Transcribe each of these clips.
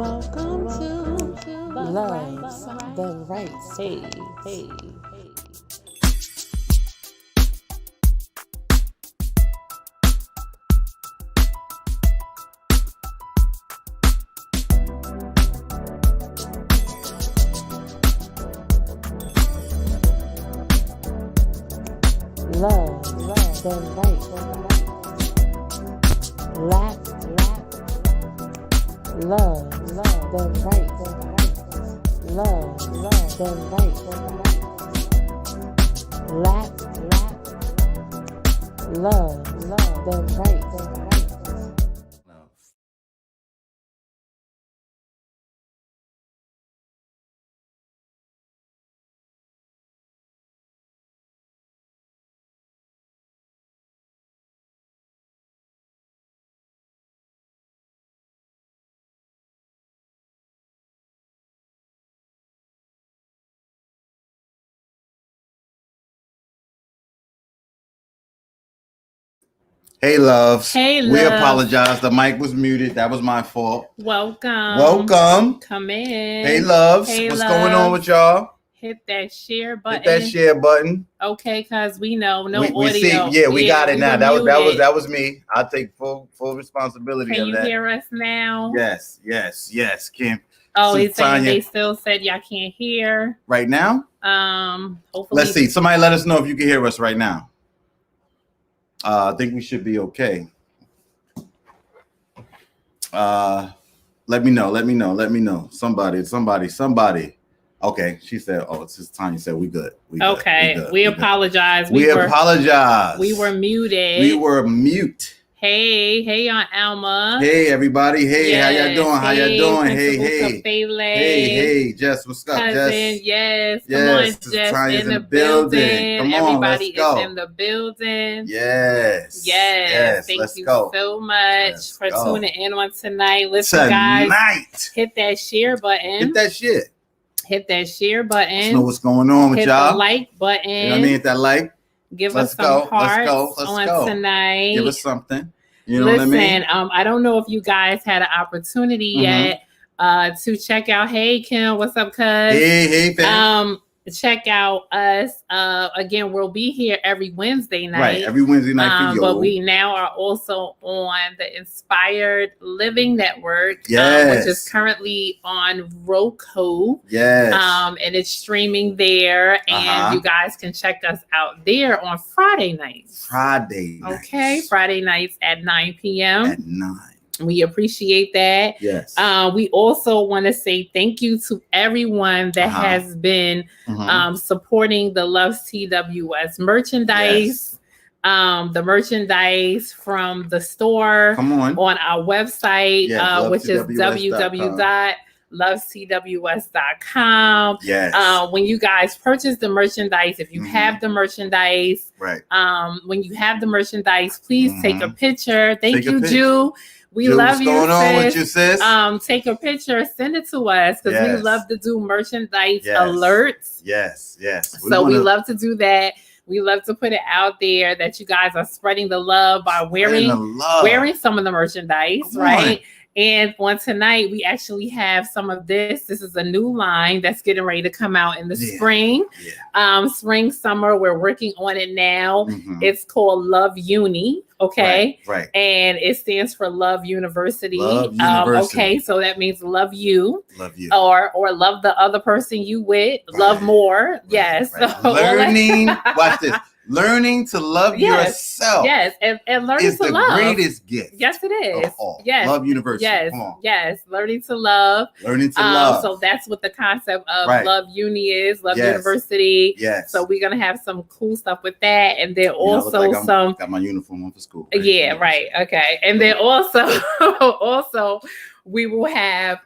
Welcome to Love's the Right Space. Hey. Love the right. Love the right. Love the right. Love the right. Hey, loves. Hey, We love. apologize. The mic was muted. That was my fault. Welcome. Come in. Hey, loves. What's going on with y'all? Hit that share button. Okay, cause we know no we audio. See, we got it now. That was me. I'll take full responsibility Can of that. Can you hear us now? Yes, Kim. Oh, he's saying they still said y'all can't hear right now. Hopefully. Let's see. Somebody let us know if you can hear us right now. I think we should be okay. Let me know. Somebody. Okay, she said, it's just Tanya said we good. We apologize. We apologize. We were muted. We were mute. Hey, Aunt Alma. Hey, everybody. Hey, yes. How y'all doing? Hey, Jess, what's up, cousin, Jess? Come on, Jess, Tanya's in the building. Come on, everybody let's go. is in the building. Yes. Thank you so much for tuning in on tonight. Listen, guys, hit that share button. Hit that share button. Let's know what's going on with y'all. Hit the like button. You know what I mean? Hit that like. Give us some hearts on tonight. Give us something. You know what I mean? I don't know if you guys had an opportunity yet to check out. Hey, Kim, what's up, cuz? Hey, fam. Check out us. Again, we'll be here every Wednesday night. Right, every Wednesday night for you. But we now are also on the Inspired Living Network, which is currently on Roku. Yes. And it's streaming there, and you guys can check us out there on Friday nights. Okay, Friday nights at 9 p.m. At 9. We appreciate that. Yes. We also want to say thank you to everyone that has been supporting the Love's TWS merchandise. The merchandise from the store on our website, which is www.lovestws.com. Yes. When you guys purchase the merchandise, if you have the merchandise, when you have the merchandise, please take a picture. Thank you, Jew. We love you, sis. What's going on with you, sis? Take a picture, send it to us because we love to do merchandise alerts. Yes. We love to do that. We love to put it out there that you guys are spreading the love by wearing some of the merchandise, right? And on tonight, we actually have some of this. This is a new line that's getting ready to come out in the spring. Spring, summer, we're working on it now. It's called Love Uni. Okay. Right. And it stands for Love University. Okay. So that means love you. Or love the other person you with. Love more. Yes. Right. Learning. Watch this. Learning to love yourself. Yes. And learning is to the love. greatest gift. Yes, it is. Of all. Yes. Love University. Yes. Come on. Yes. Learning to love. So that's what the concept of Love Uni is. Love University. Yes. So we're going to have some cool stuff with that. And then also got my uniform on for school. Right? Yeah. Right. Okay. And then also we will have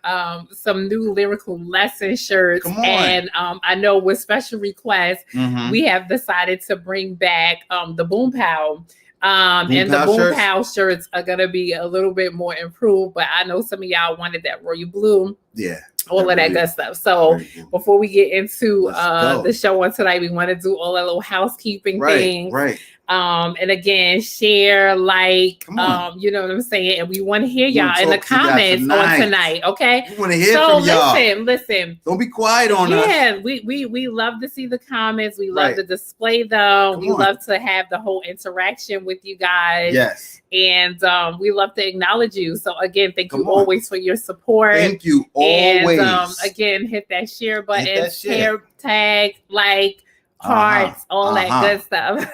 some new lyrical lesson shirts. And I know with special requests, we have decided to bring back the Boom Pow. And the Boom Pow shirts are going to be a little bit more improved, but I know some of y'all wanted that royal blue. Yeah. All of that good stuff. So before we get into the show on tonight, we want to do all that little housekeeping things. Right. And again, share, like, you know what I'm saying? And we want to hear y'all in the comments on tonight. Okay. We want to hear from y'all. Listen. Don't be quiet on us. Yeah, we love to see the comments. We love to display them. We love to have the whole interaction with you guys. Yes. And we love to acknowledge you. So again, thank you always for your support. Thank you always. And again, hit that share button, share, tag, like, hearts, all that good stuff.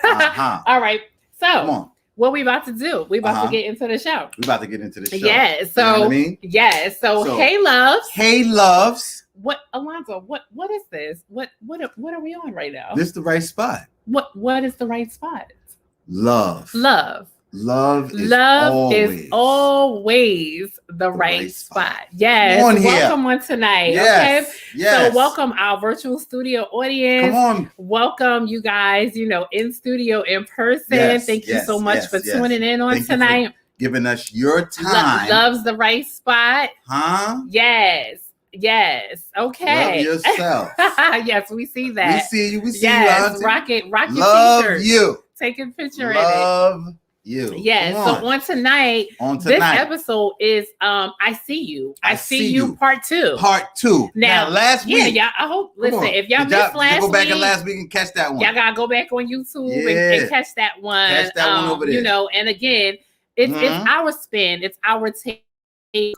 All right. So what we about to do? We about to get into the show. We about to get into the show. Yeah. So you know what I mean? Yeah. So hey loves. Hey loves. What, Alonzo? What is this? What are we on right now? This is the right spot. What is the right spot? Love. Love is always the right spot. Yes. Welcome on tonight. Yes. Okay. Yes. So welcome our virtual studio audience. Come on. Welcome you guys, in studio, in person. Yes. Thank you so much for tuning in on tonight. Giving us your time. Love's the right spot. Huh? Yes. Okay. Love yourself. Yes, we see that. We see you. Yes. Rocket love t-shirt. You. Take a picture Love you. Yes. So on tonight, this episode is I See You. I See You Part 2. Part 2. Now last week. Yeah, I hope. Listen, if y'all missed last week, go back in last week and catch that one. Y'all gotta go back on YouTube and catch that one. Catch that one over there. And again, it's our spin. It's our take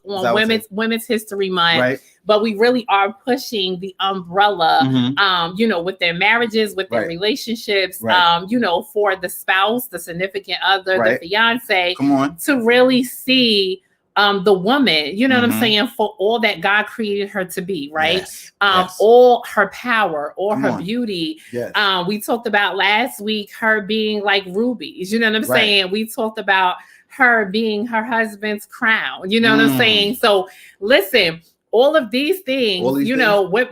on Women's History Month. Right. But we really are pushing the umbrella, with their marriages, with their relationships, for the spouse, the significant other, the fiance, to really see the woman, you know what I'm saying, for all that God created her to be, right? Yes. All her power, all her beauty. Yes. We talked about last week her being like rubies, you know what I'm saying? We talked about her being her husband's crown, you know what I'm saying? So listen, all of these things,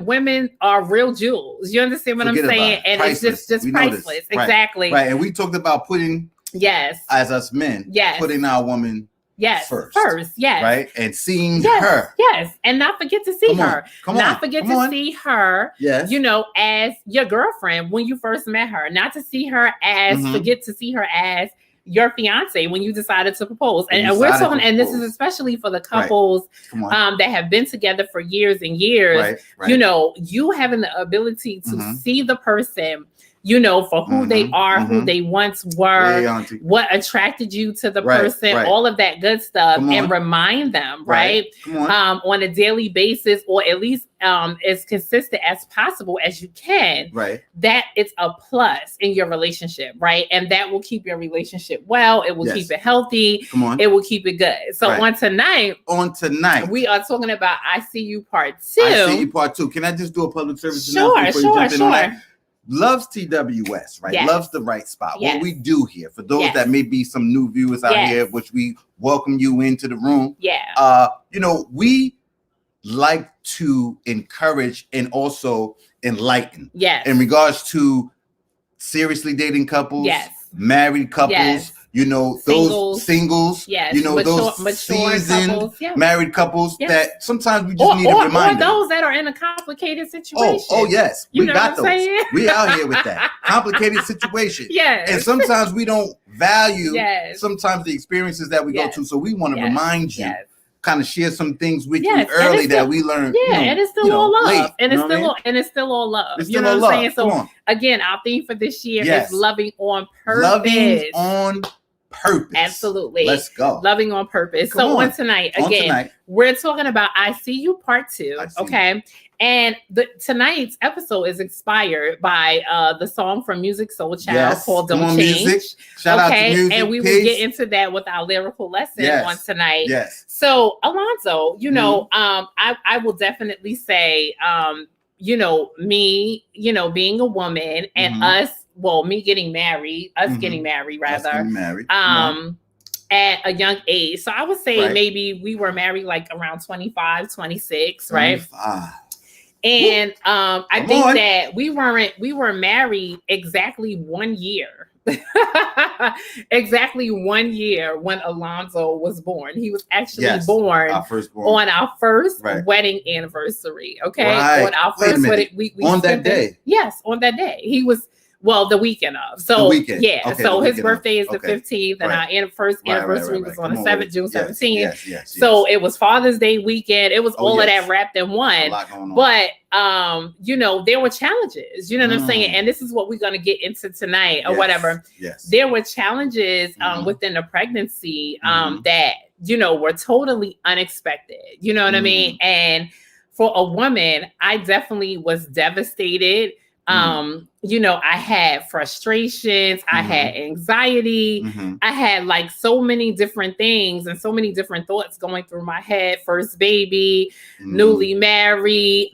women are real jewels. You understand what I'm saying? And priceless. It's just priceless. Exactly. Right. And we talked about putting, as us men, putting our woman first. Yes. Right. And seeing her. Yes. And not forget to see her. Not forget to see her, as your girlfriend when you first met her. Not to see her as, forget to see her as your fiance when you decided to propose. And we're talking, and this is especially for the couples that have been together for years and years. You having the ability to see the person, for who they are, who they once were, what attracted you to the person, all of that good stuff, and remind them, on a daily basis, or at least as consistent as possible as you can, that it's a plus in your relationship, and that will keep your relationship well. It will keep it healthy. It will keep it good. So on tonight, we are talking about I See You Part 2. I See You Part 2. Can I just do a public service announcement before you jump in on that? Loves TWS, right? Loves the right spot. What we do here, for those that may be some new viewers out here, which we welcome you into the room. We like to encourage and also enlighten. In regards to seriously dating couples, married couples, those singles, those seasoned couples, married couples that sometimes we just need a reminder. Or those that are in a complicated situation. Oh yes. We got those. We out here with that. Complicated situation. And sometimes we don't value sometimes the experiences that we go to. So we want to remind you. Kind of share some things with you early that we learned. And it's still all love. And it's still all love. It's still all love. Saying? So again, our theme for this year is loving on purpose. Loving on purpose. Absolutely. Let's go. Loving on purpose. On tonight, we're talking about I See You Part 2. Okay. And tonight's episode is inspired by the song from Music Soul Child called Don't Change. Music. Shout out to Music. And we will get into that with our lyrical lesson on tonight. So Alonzo, I will definitely say me, being a woman and us, me getting married, getting married rather. At a young age. So I would say maybe we were married like around 25, 26, right? 25. And I think that we were married exactly 1 year. Exactly 1 year when Alonzo was born. He was actually born on our first wedding anniversary. Okay. On our first wedding. On that day. Yes, on that day. Well, the weekend of. So, yeah. Okay, so his birthday is the 15th, and our first anniversary was on the 7th, June 17th. Yes. So it was Father's Day weekend. It was all of that wrapped in one. A lot going on. But, you know, there were challenges. You know what I'm saying? And this is what we're going to get into tonight or whatever. Yes. There were challenges within the pregnancy that, you know, were totally unexpected. You know what I mean? And for a woman, I definitely was devastated. You know, I had frustrations, I had anxiety, I had like so many different things and so many different thoughts going through my head. First baby, newly married,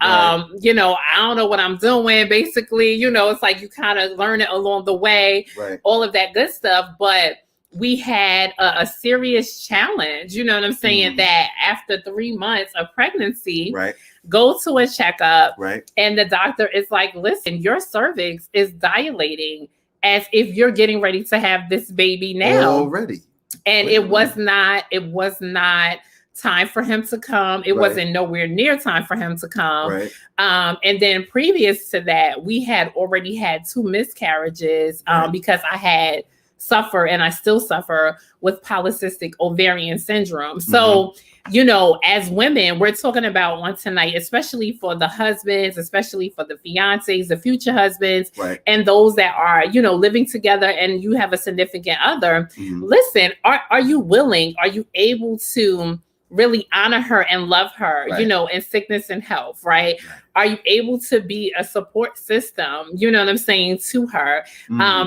you know, I don't know what I'm doing. Basically, you know, it's like you kind of learn it along the way, all of that good stuff. But we had a serious challenge, you know what I'm saying, that after 3 months of pregnancy, go to a checkup, and the doctor is like, listen, your cervix is dilating as if you're getting ready to have this baby now. Already. And it was not time for him to come. It wasn't nowhere near time for him to come. And then previous to that, we had already had 2 miscarriages because I had suffer and I still suffer with polycystic ovarian syndrome. So, you know, as women, we're talking about one tonight, especially for the husbands, especially for the fiancés, the future husbands, and those that are, you know, living together and you have a significant other. Listen, are you willing? Are you able to really honor her and love her, you know, in sickness and health, right? Are you able to be a support system, you know what I'm saying, to her?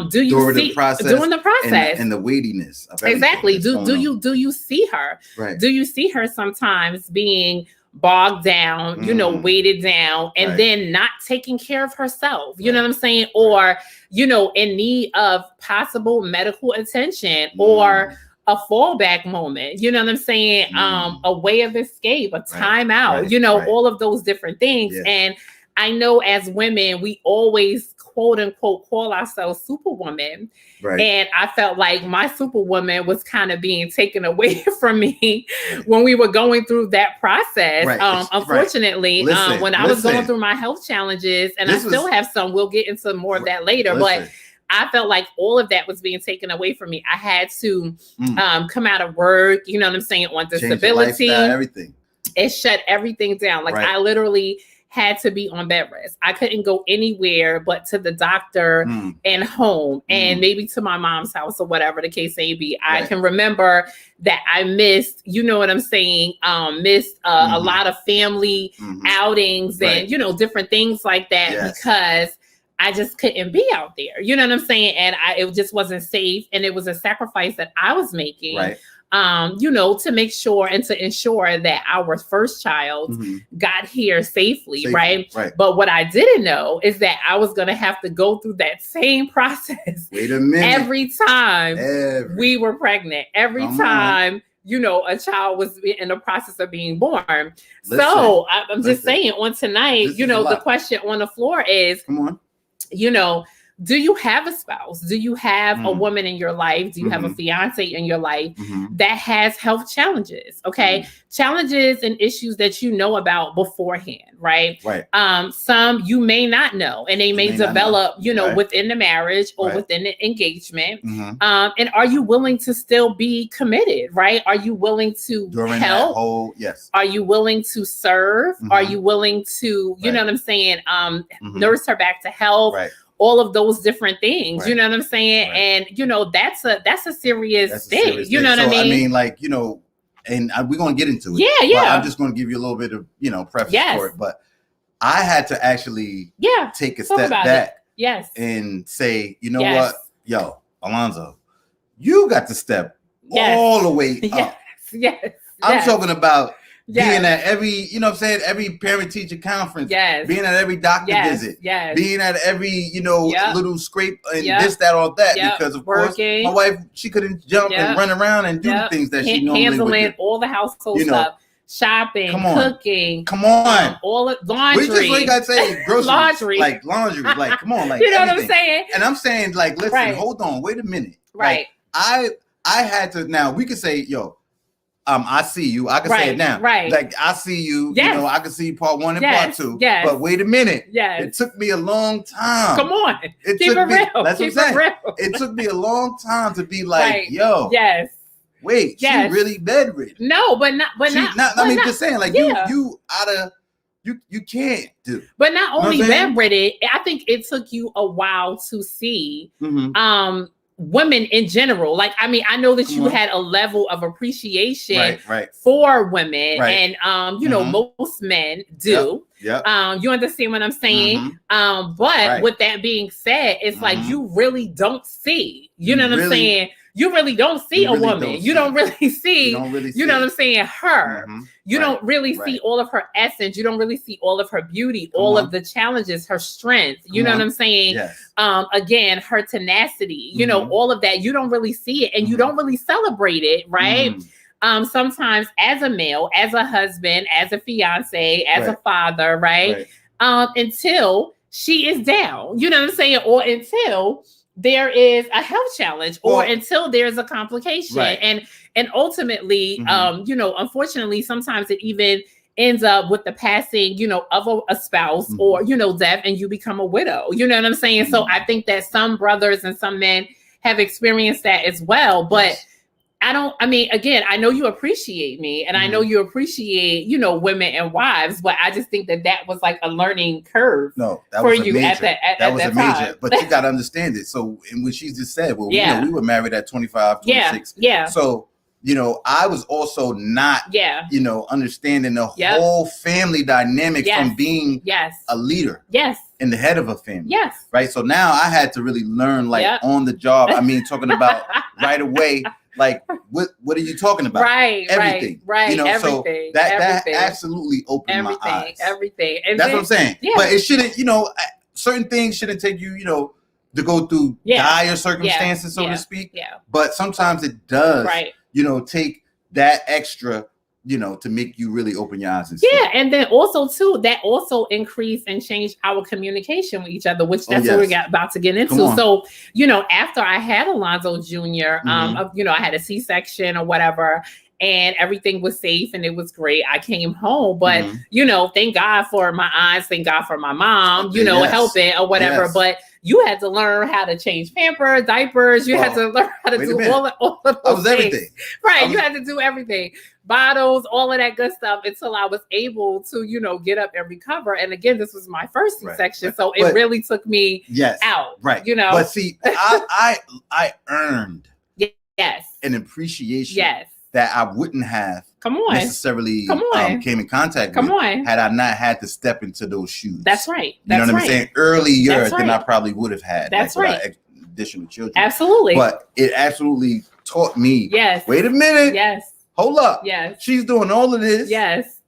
Do you during the process and the weightiness of exactly. Do you see her? Do you see her sometimes being bogged down, you know, weighted down, and then not taking care of herself, you know what I'm saying? Or, you know, in need of possible medical attention or a fallback moment, you know what I'm saying? A way of escape, a timeout, you know, all of those different things. And I know as women, we always quote unquote call ourselves superwoman. And I felt like my superwoman was kind of being taken away from me when we were going through that process. Unfortunately, when I was going through my health challenges, and I still have some, we'll get into more of that later, but I felt like all of that was being taken away from me. I had to come out of work, you know what I'm saying, on disability. Everything. It shut everything down. Like I literally had to be on bed rest. I couldn't go anywhere but to the doctor and home and maybe to my mom's house or whatever the case may be. I can remember that I missed, you know what I'm saying, missed a lot of family outings and, you know, different things like that because I just couldn't be out there. You know what I'm saying? And it just wasn't safe. And it was a sacrifice that I was making, you know, to make sure and to ensure that our first child got here safely, right? But what I didn't know is that I was going to have to go through that same process every time we were pregnant, every time you know, a child was in the process of being born. So I'm just saying on tonight, you know, the question on the floor is, you know, do you have a spouse? Do you have a woman in your life? Do you have a fiance in your life that has health challenges? Okay. Challenges and issues that you know about beforehand, right? Some you may not know, and they may develop, you know, within the marriage or within the engagement. And are you willing to still be committed, right? Are you willing to help? Are you willing to serve? Are you willing to, you know what I'm saying, nurse her back to health? All of those different things, you know what I'm saying? And, you know, that's a serious thing. You know what I mean? I mean, like, you know, and we're going to get into it. But I'm just going to give you a little bit of, you know, preface for it. But I had to actually take a step back and say, you know what? Yo, Alonzo, you got to step all the way up. I'm talking about being at every, you know what I'm saying, every parent-teacher conference, being at every doctor visit, being at every, you know, little scrape and this, that, all that, because of course, my wife, she couldn't jump and run around and do the things that she normally would do. Handling all the household stuff, shopping, cooking, all the laundry. We just like I say, groceries, laundry, like come on, like you know what I'm saying? And I'm saying, like, listen, hold on, wait a minute, I had to. Now we could say, yo, I see you. I can say it now. Right. Like, I see you. Yes. You know, I can see part 1 and part 2. Yes. But wait a minute. Yes. It took me a long time. Come on. Keep it real. That's what I'm saying. It took me a long time to be like, yo. Yes. Wait, she really bedridden. No, but not. Just saying, like, you out of. You can't do. But not only bedridden, I think it took you a while to see women in general. Like, I mean, I know that you had a level of appreciation for women, and you know, most men do. You understand what I'm saying? But with that being said, it's like you really don't see. You know what I'm saying? You really don't see a woman. You don't really see, you know what I'm saying, her. You don't really see all of her essence. You don't really see all of her beauty, all of the challenges, her strength. You know what I'm saying? Again, her tenacity, you know, all of that. You don't really see it, and you don't really celebrate it, right? Sometimes as a male, as a husband, as a fiance, as a father, right? Until she is down, you know what I'm saying? Or until there is a health challenge, or until there's a complication, and ultimately, you know, unfortunately, sometimes it even ends up with the passing, you know, of a spouse, or you know, death, and you become a widow. You know what I'm saying? So I think that some brothers and some men have experienced that as well, but. I mean, again, I know you appreciate me, and I know you appreciate, you know, women and wives, but I just think that was like a learning curve for you at that time. But you got to understand it. So, and when she just said, well, you know, we were married at 25, 26. So, you know, I was also not, you know, understanding the whole family dynamic from being a leader. And the head of a family. Right. So now I had to really learn, like, on the job. I mean, talking about right away. Like, what are you talking about? Everything. You know, so that absolutely opened my eyes. And that's what I'm saying. But it shouldn't, you know, certain things shouldn't take you, you know, to go through dire circumstances, so to speak. But sometimes it does, you know, take that extra, you know, to make you really open your eyes and see. And then also too, that also increased and changed our communication with each other, which that's what we're about to get into. So, you know, after I had Alonzo Jr., you know, I had a C-section or whatever, and everything was safe and it was great. I came home, but you know, thank God for my aunts, thank God for my mom, you know, helping or whatever. But you had to learn how to change Pampers, diapers. You had to learn how to do all of those things. Everything. You had to do everything. Bottles, all of that good stuff, until I was able to, you know, get up and recover. And again, this was my first C-section, so it really took me out. You know, but see, I earned an appreciation that I wouldn't have necessarily came in contact with had I not had to step into those shoes. That's right. You know what I'm saying? Earlier than I probably would have had. That's right. Additional children. Absolutely. But it absolutely taught me. Wait a minute. Hold up. She's doing all of this.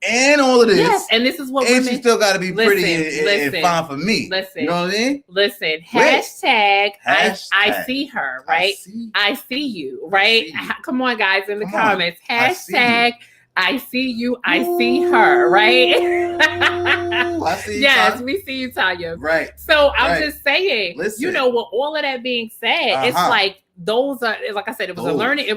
And all of this. And this is what women. And she still got to be pretty and fine for me. You know what I mean? Hashtag I see her, right? I see you, right? Come on, guys, in the comments. Hashtag I see you. I see her, right? I see you, Tanya. We see you, Tanya. Right. So I'm just saying, you know, with all of that being said, it's like, those are, like I said, it was a learning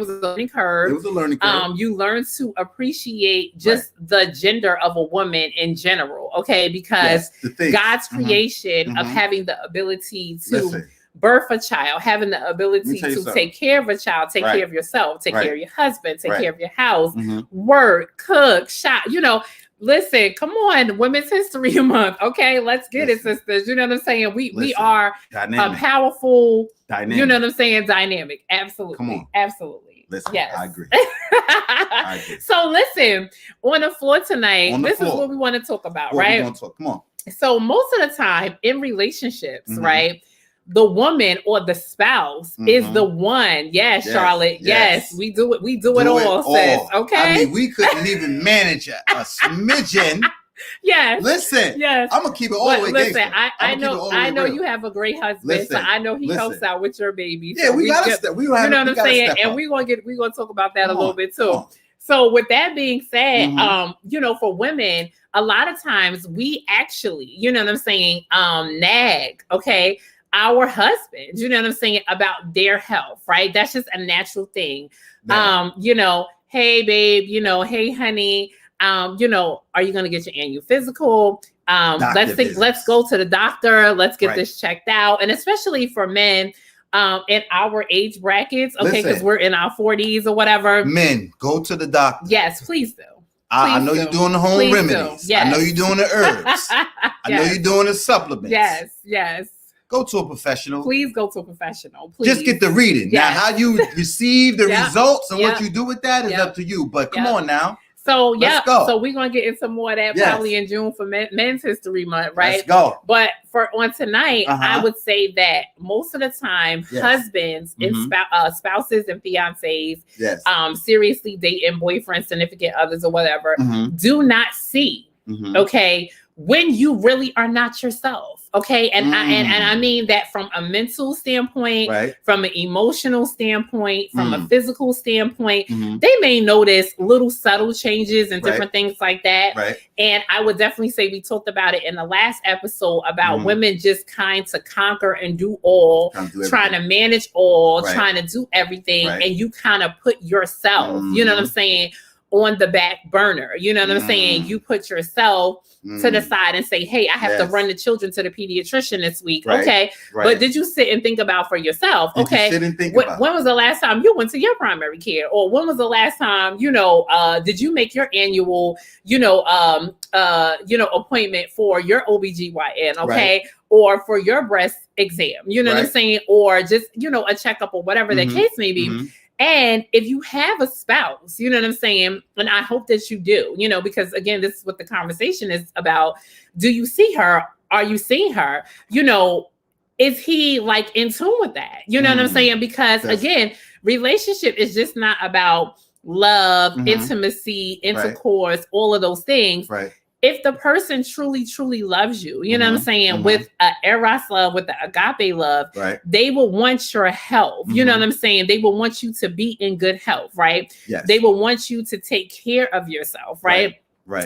curve. It was a learning curve. You learn to appreciate just the gender of a woman in general, okay? Because God's creation of having the ability to birth a child, having the ability to take care of a child, take care of yourself, take care of your husband, take care of your house, work, cook, shop, you know. Listen, come on, Women's History Month. Okay, let's get it, sisters. You know what I'm saying? We are a powerful, you know what I'm saying? Dynamic. Absolutely. Come on. Absolutely. Listen, yes. I agree. So listen, on the floor tonight, is what we want to talk about, right? Come on. So most of the time in relationships, right? The woman or the spouse is the one. Yes, Charlotte. Yes, we do it. We do it all, sis. Okay. I mean, we couldn't even manage a smidgen. Listen. I'm gonna keep it all the way. Listen, I know you have a great husband, so I know he helps out with your baby. Yeah, we gotta step. You know what I'm saying? And we're gonna talk about that a little bit too. So with that being said, you know, for women, a lot of times we actually, you know what I'm saying, nag, okay, our husbands, you know what I'm saying, about their health, right? That's just a natural thing. You know, hey babe, hey honey, are you going to get your annual physical? Let's go to the doctor. Let's get this checked out. And especially for men, in our age brackets, okay, because we're in our 40s or whatever. Men, go to the doctor. Yes, please do. I know you're doing the home remedies. Yes. I know you're doing the herbs. I know you're doing the supplements. Yes. Go to a professional. Please go to a professional. Please. Just get the reading. Yes. Now, how you receive the results and what you do with that is up to you. But come on now. So let's go. So we're gonna get into more of that probably in June for Men's History Month, right? Let's go. But on tonight, I would say that most of the time, husbands and spouses and fiancés, seriously dating boyfriends, significant others, or whatever, do not see, okay, when you really are not yourself. Okay. And I mean that from a mental standpoint, from an emotional standpoint, from a physical standpoint, they may notice little subtle changes and different things like that. And I would definitely say we talked about it in the last episode about women just kind to conquer and do all, trying to manage all, trying to do everything. And you kind of put yourself, you know what I'm saying, on the back burner. You know what I'm saying? You put yourself to the side and say, hey, I have to run the children to the pediatrician this week. Okay. But did you sit and think about for yourself? Okay. When was the last time you went to your primary care? Or when was the last time, did you make your annual, appointment for your OBGYN? Okay. Or for your breast exam, you know what I'm saying? Or just, a checkup or whatever the case may be. And if you have a spouse, you know what I'm saying? And I hope that you do, because again, this is what the conversation is about. Do you see her? Are you seeing her? Is he like in tune with that? You know what I'm saying? Because again, relationship is just not about love, intimacy, intercourse, all of those things. If the person truly, truly loves you, you know what I'm saying, with an eros love, with the agape love, they will want your health. You know what I'm saying? They will want you to be in good health, right? They will want you to take care of yourself, right?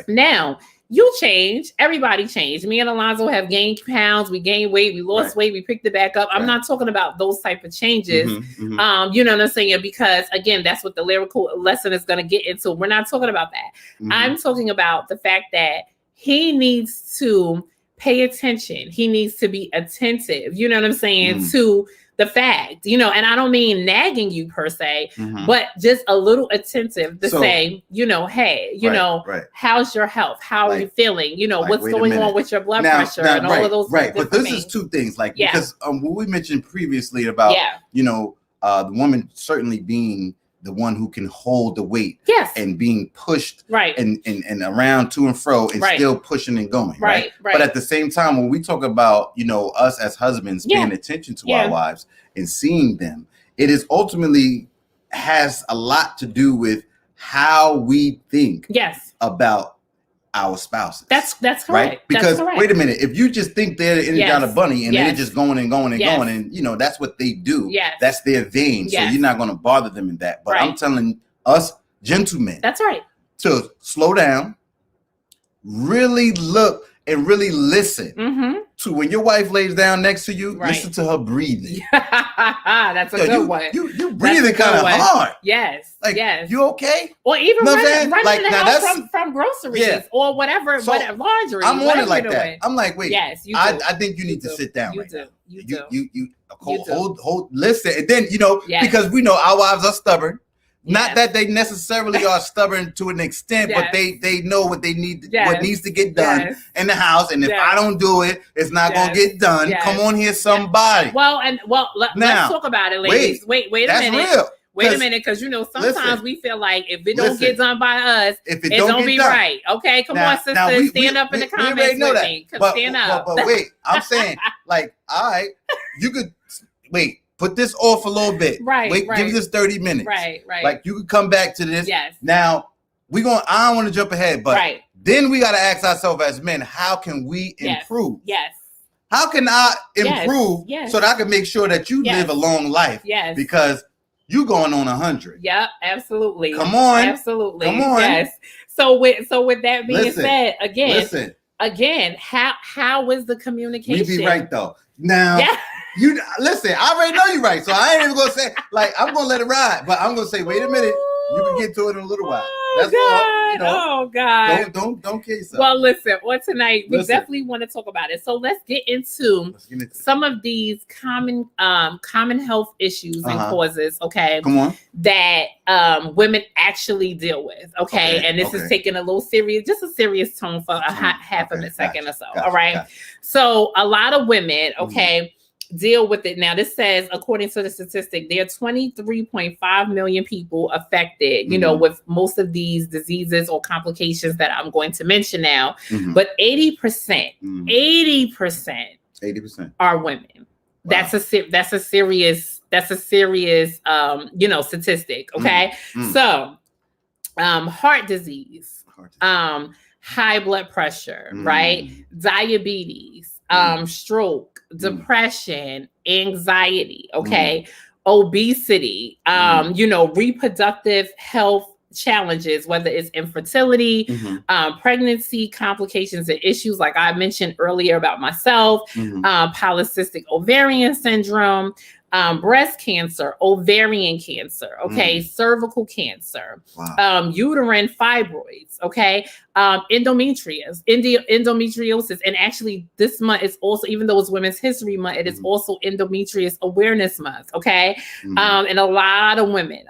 Now, you change. Everybody changed. Me and Alonzo have gained pounds. We gained weight. We lost weight. We picked it back up. I'm not talking about those type of changes. You know what I'm saying? Because again, that's what the lyrical lesson is going to get into. We're not talking about that. I'm talking about the fact that he needs to pay attention. He needs to be attentive. You know what I'm saying? To the fact, and I don't mean nagging you per se, but just a little attentive to say, hey, how's your health? How are you feeling? What's going on with your blood pressure and all of those things. But this is two things, because what we mentioned previously about, the woman certainly being the one who can hold the weight and being pushed and around to and fro and still pushing and going. Right. But at the same time, when we talk about, us as husbands paying attention to our wives and seeing them, it is ultimately has a lot to do with how we think about our spouses. That's correct. Right? Because wait a minute, if you just think they're in and out of bunny and they're just going and going and going, and that's what they do. That's their vein. So you're not going to bother them in that. But I'm telling us gentlemen, that's right, to slow down, really look and really listen to when your wife lays down next to you. Listen to her breathing. That's a good one. You breathing kind of hard. Yes. You okay? Or even running in the house from groceries or whatever, laundry. I'm on it like that. I'm like, wait. Yes, you do. I think you need to sit down. You hold, listen, and then because we know our wives are stubborn. Not that they necessarily are stubborn to an extent, but they know what they need, what needs to get done in the house. And if I don't do it, it's not going to get done. Come on here, somebody. Let's talk about it, ladies. Wait a minute. Real. Wait a minute, because sometimes we feel like if it don't get done by us, it don't be right. Okay, come on, sisters, stand up in the comments with me. Stand up. But wait, I'm saying, you could wait. Put this off a little bit. Wait, give this 30 minutes. Right. Like you could come back to this. Yes. Now I don't want to jump ahead, but then we got to ask ourselves as men, how can we improve? Yes. How can I improve so that I can make sure that you live a long life? Yes. Because you going on 100. Yep, absolutely. Come on. Absolutely. Come on. Yes. So with that being said, again, how is the communication? We be right though. Now you listen, I already know you're right. So I ain't even gonna say I'm gonna let it ride. But I'm gonna say, wait a minute. You can get to it in a little while. That's all. You know, oh God! Don't kill yourself. Well, listen. On tonight, we definitely want to talk about it. So let's get into some of these common health issues and causes. Okay, come on. That women actually deal with. Okay, and this is taking a little serious, just a serious tone for a half of a second or so. All right. So a lot of women. Okay. Deal with it. Now, this says, according to the statistic, there are 23.5 million people affected, you know, with most of these diseases or complications that I'm going to mention now. But 80% are women. Wow. That's a serious, you know, statistic. Okay. So, heart disease, high blood pressure, right? Diabetes, stroke, depression, anxiety, obesity, you know, reproductive health challenges, whether it's infertility, pregnancy complications and issues like I mentioned earlier about myself, polycystic ovarian syndrome, breast cancer, ovarian cancer, cervical cancer, uterine fibroids, endometriosis. And actually this month is also, even though it's Women's History Month, it is also Endometriosis Awareness Month, and a lot of women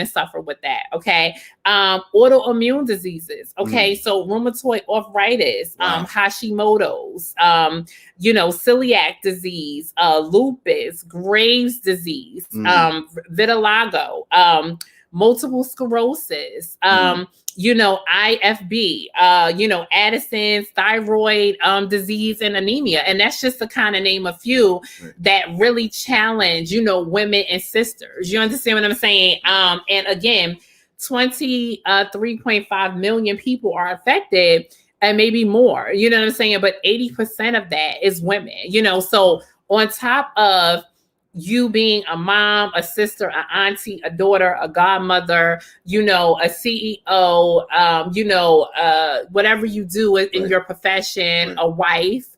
suffer with that, autoimmune diseases, so rheumatoid arthritis, Hashimoto's, you know, celiac disease, lupus, Graves' disease, vitiligo, multiple sclerosis, you know, IFB, you know, Addison's, thyroid disease, and anemia. And that's just to kind of name a few that really challenge, you know, women and sisters. You understand what I'm saying? And again, 23.5 million people are affected, and maybe more, you know what I'm saying? But 80% of that is women, you know? So on top of you being a mom, a sister, an auntie, a daughter, a godmother, you know, a CEO, you know, whatever you do in your profession, a wife,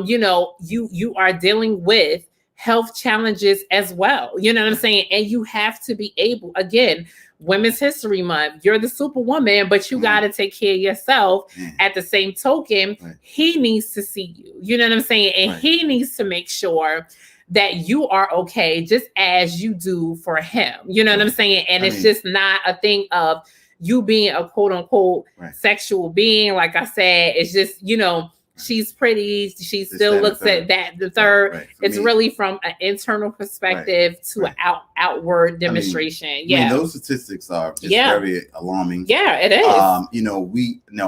you know, you are dealing with health challenges as well. You know what I'm saying? And you have to be able, again, Women's History Month, you're the superwoman, but you got to take care of yourself. At the same token, he needs to see you. You know what I'm saying? And he needs to make sure that you are okay, just as you do for him. You know what I'm saying? And it's just not a thing of you being a quote unquote sexual being. Like I said, it's just, you know, she's pretty. She still looks at that. The third, it's really from an internal perspective to an outward demonstration. I mean, those statistics are just very alarming. Yeah, it is. You know,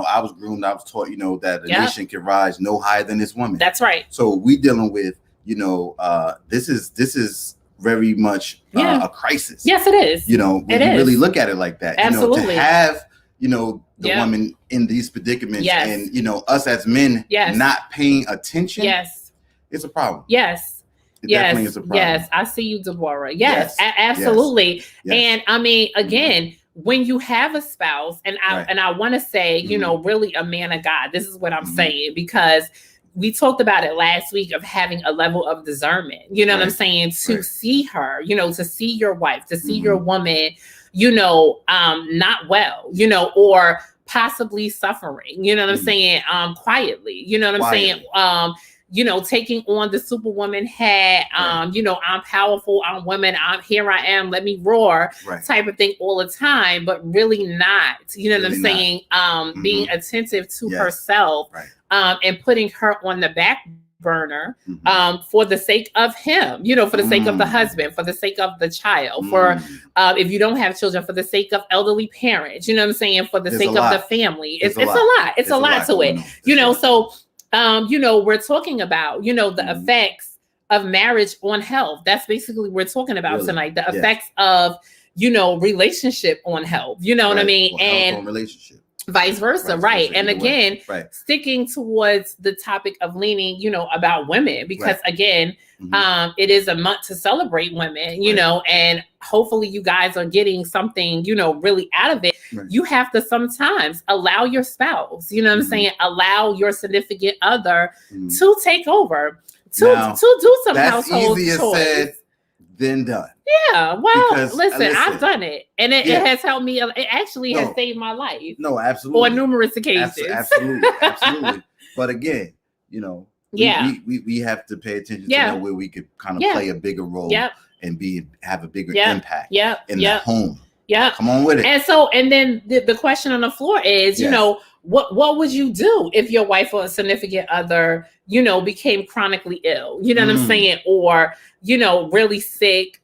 I was groomed. I was taught, you know, that a nation can rise no higher than its woman. That's right. So we dealing with, you know, this is very much a crisis. Yes, it is. You know, when you really look at it like that. Absolutely. You know, to have, you know, the woman in these predicaments and, you know, us as men not paying attention. It's a problem. It definitely is a problem. Yes, I see you, Deborah. Yes. Absolutely. And I mean, again, when you have a spouse, and I want to say, you know, really a man of God, this is what I'm saying, because we talked about it last week of having a level of discernment, you know what I'm saying, to see her, you know, to see your wife, to see your woman, you know, not well, you know, or possibly suffering, you know what I'm saying, quietly, you know what I'm saying, you know, taking on the superwoman hat, you know, I'm powerful, I'm woman, here I am, let me roar type of thing all the time, but really not, you know what I'm saying, being attentive to herself, and putting her on the back burner for the sake of him, you know, for the sake of the husband, for the sake of the child, for if you don't have children, for the sake of elderly parents, you know what I'm saying, for the sake of the family. It's a lot. It's a lot to it, you know. So you know, we're talking about, you know, the effects of marriage on health. That's basically what we're talking about tonight. The effects of, you know, relationship on health. You know what I mean? And relationship. Vice versa, right? And again, sticking towards the topic of leaning, you know, about women, because again, it is a month to celebrate women, you know, and hopefully you guys are getting something, you know, really out of it. You have to sometimes allow your spouse, you know what I'm saying, allow your significant other to take over, to do some household chores. than done. Yeah, well, because, listen, I've done it, and it has helped me. It actually has saved my life. No, absolutely, on numerous occasions. Absolutely. But again, we have to pay attention to know where we could kind of play a bigger role and have a bigger impact in the home. Yeah, come on with it. And then the question on the floor is, what would you do if your wife or a significant other, became chronically ill? You know what I'm saying? Or, really sick,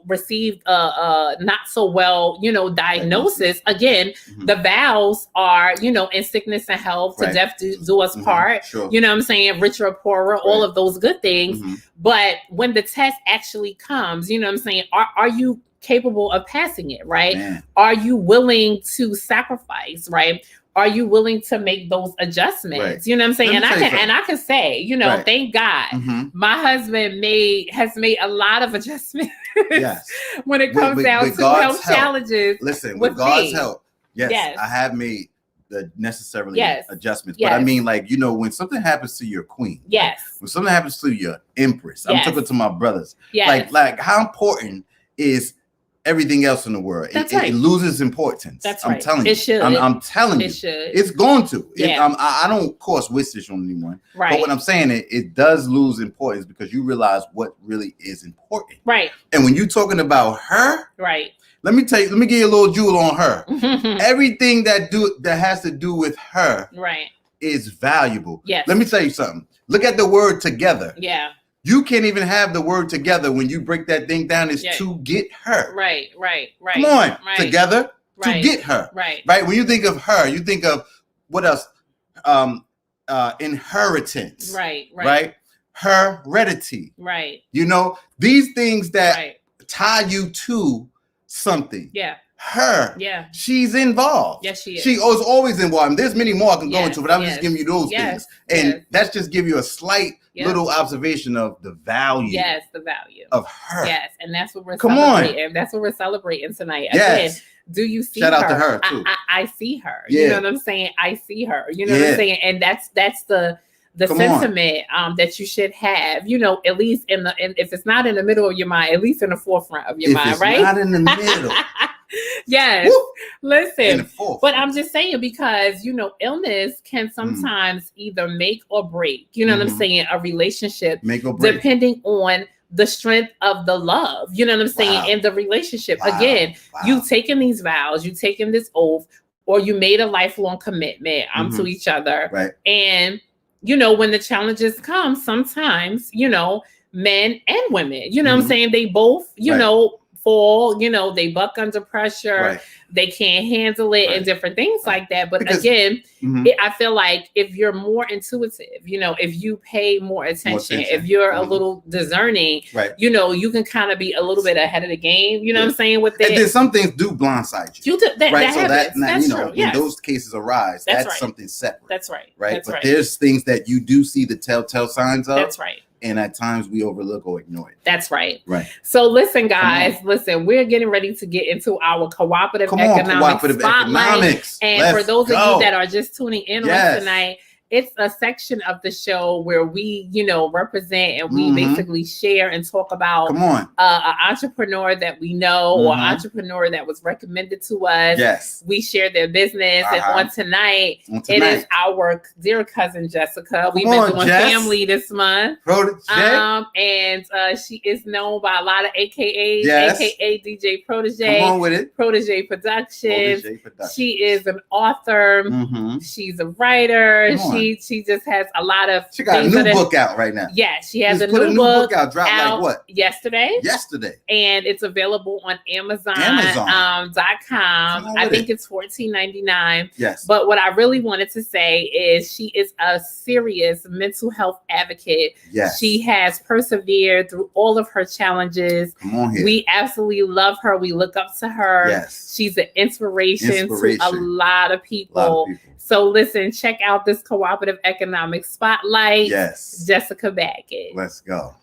received not so well, diagnosis. Again, the vows are, in sickness and health, to death do us part. Sure. You know what I'm saying? Richer or poorer, all of those good things. But when the test actually comes, you know what I'm saying? Are you capable of passing it, right? Man. Are you willing to sacrifice, right? Are you willing to make those adjustments? Right. You know what I'm saying? And I can say, thank God, my husband has made a lot of adjustments when it comes down to health challenges. Listen, with God's help, yes, I have made the necessarily adjustments. But I mean, when something happens to your queen, when something happens to your empress, I'm talking to my brothers, like how important is everything else in the world? It loses importance. I'm telling you. It should. I'm telling you. It should. It's going to. I don't, of course, wish this on anyone. Right. But what I'm saying, it does lose importance because you realize what really is important. Right. And when you're talking about her, right. Let me give you a little jewel on her. Everything that has to do with her, right, is valuable. Yes. Let me tell you something. Look at the word together. Yeah. You can't even have the word together when you break that thing down. It's to get her. Right. Come on, together to get her. Right. When you think of her, you think of what else? Inheritance. Right. Heredity. Right. These things that tie you to something. Yeah. Her. Yeah. She's involved. Yes, she is. She is always involved. And there's many more I can go into, but I'm just giving you those things. And that's just give you a slight little observation of the value. Yes, the value of her. Yes, and that's what we're celebrating. That's what we're celebrating tonight. Again, do you see her? Shout out to her too. I see her. You know what I'm saying? I see her. You know what I'm saying? And that's the sentiment that you should have, at least if it's not in the middle of your mind, at least in the forefront of your mind, right? Not in the middle. Yes. Woo! Listen, but I'm just saying because, illness can sometimes either make or break, what I'm saying, a relationship, make or break, depending on the strength of the love, what I'm saying, in the relationship. Again, you taking these vows, you taking this oath, or you made a lifelong commitment to each other. Right. And when the challenges come, sometimes, men and women, what I'm saying, they both, fall, they buck under pressure, they can't handle it, and different things like that. But again, I feel like if you're more intuitive, if you pay more attention, if you're a little discerning, you can kind of be a little bit ahead of the game, what I'm saying, with that. And then some things do blindside you. That's true. When those cases arise, that's something separate. That's right. But there's things that you do see the telltale signs of. That's right. And at times we overlook or ignore it. That's right. Right. So listen, guys, we're getting ready to get into our cooperative economics spotlight. And for those of you that are just tuning in on tonight, it's a section of the show where we, represent and we basically share and talk about an entrepreneur that we know or entrepreneur that was recommended to us. Yes. We share their business. And on tonight, it is our dear cousin, Jessica. We've been doing family this month. And she is known by a lot of AKAs, AKA DJ Protege. Come on with it. Protege Productions. She is an author. She's a writer. She just has a lot of. She got a new book out right now. Yeah, she has a new book out. Dropped like what? Yesterday. And it's available on Amazon.com. I think it's $14.99. Yes. But what I really wanted to say is she is a serious mental health advocate. Yes. She has persevered through all of her challenges. Come on here. We absolutely love her. We look up to her. Yes. She's an inspiration to a lot of people. So listen, check out this cooperative economic spotlight. Yes. Jessica Baggett. Let's go.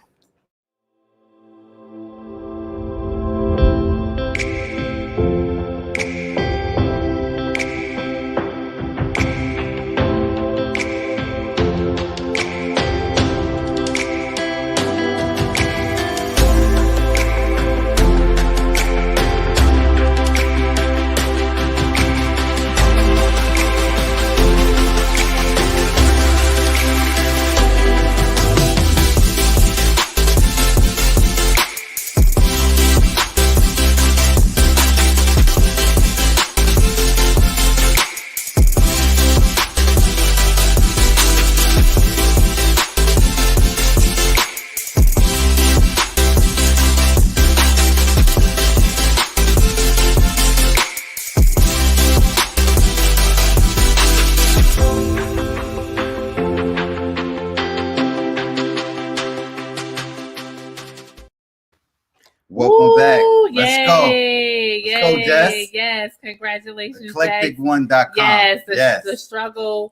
Let's go, Jess. Yes, congratulations, Eclectic1.com. Yes, the struggle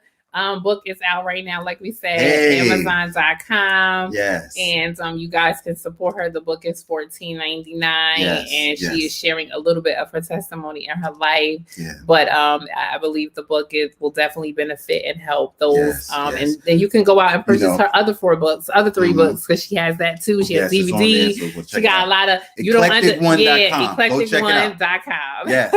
book is out right now, like we said, Amazon.com. Yes. And you guys can support her. The book is $14.99. And she is sharing a little bit of her testimony in her life. Yeah. But I believe the book will definitely benefit and help those. And then you can go out and purchase her other 3 books, because she has that too. She has DVD. So she got a lot of Eclectic1.com. Yes.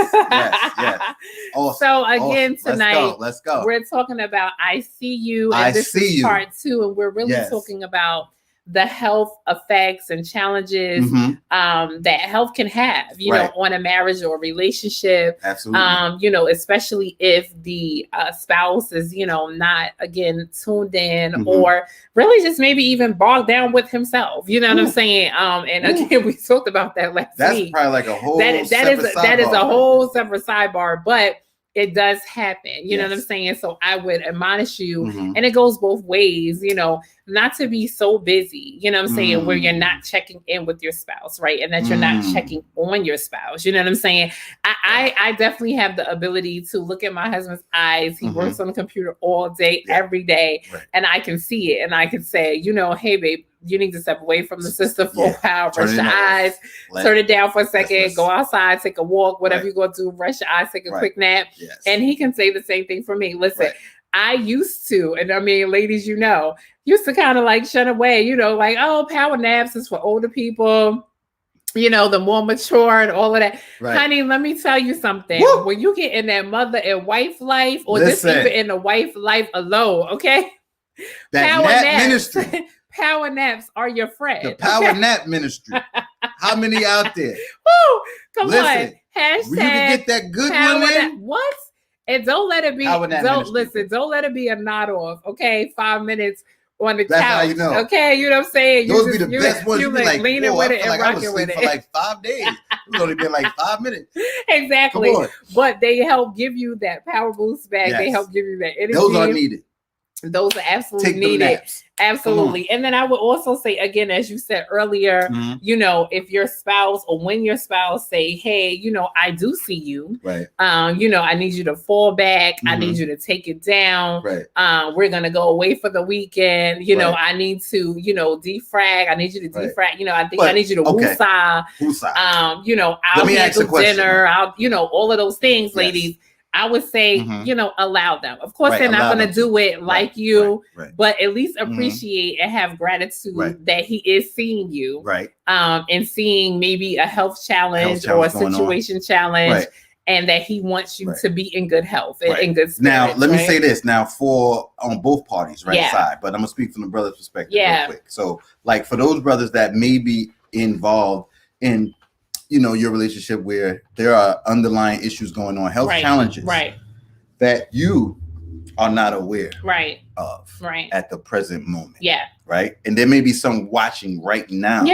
Awesome. So again, tonight, let's go. We're talking about I See You, and this is part 2, and we're really talking about the health effects and challenges that health can have, you know, on a marriage or a relationship. Absolutely. You know, especially if the spouse is, you know, not, again, tuned in or really just maybe even bogged down with himself. You know what I'm saying? And again, we talked about that last week. That's probably like a whole that is a whole separate sidebar, but it does happen. You know what I'm saying? So I would admonish you, and it goes both ways, you know, not to be so busy, you know what I'm saying, where you're not checking in with your spouse, right? And that you're not checking on your spouse. You know what I'm saying? I definitely have the ability to look at my husband's eyes. He works on the computer all day, every day, and I can see it. And I can say, you know, hey, babe, you need to step away from the system for a while, brush your eyes, turn it down for a second, go outside, take a walk, whatever you're going to do, brush your eyes, take a quick nap. And he can say the same thing for me. Listen, I used to, and I mean, ladies, you know, used to kind of like shun away, you know, like, oh, power naps is for older people, you know, the more mature and all of that. Honey, let me tell you something. Woo! When you get in that mother and wife life, or just even in the wife life alone, okay? That power nap ministry. Power naps are your friend. The power nap ministry. How many out there? Woo! Come on. Hashtag you can get that good one in. What? And don't let it be. Don't let it be a nod off. Okay, 5 minutes on the couch. How you know. Okay, you know what I'm saying. Those be the best ones. You be like leaning with it and rocking with it for like 5 days. It's only been like 5 minutes. Exactly. But they help give you that power boost back. They help give you that energy. Those are needed. Those are absolutely needed. Absolutely. And then I would also say, again, as you said earlier, you know, if your spouse or when your spouse say, hey, you know, I do see you, you know, I need you to fall back. I need you to take it down. We're going to go away for the weekend. You know, I need to, you know, defrag. I need you to defrag. You know, I think I need you to woosah. You know, I'll handle dinner. I'll, you know, all of those things, ladies. I would say, you know, allow them. Of course, they're not going to do it like you, but at least appreciate and have gratitude that he is seeing you, and seeing maybe a health challenge or a situation challenge, and that he wants you to be in good health and in good spirits. Now, let me say this now on both parties, side, but I'm going to speak from the brother's perspective real quick. So, like, for those brothers that may be involved in, you know, your relationship where there are underlying issues going on, health challenges that you are not aware of at the present moment. Right. And there may be some watching right now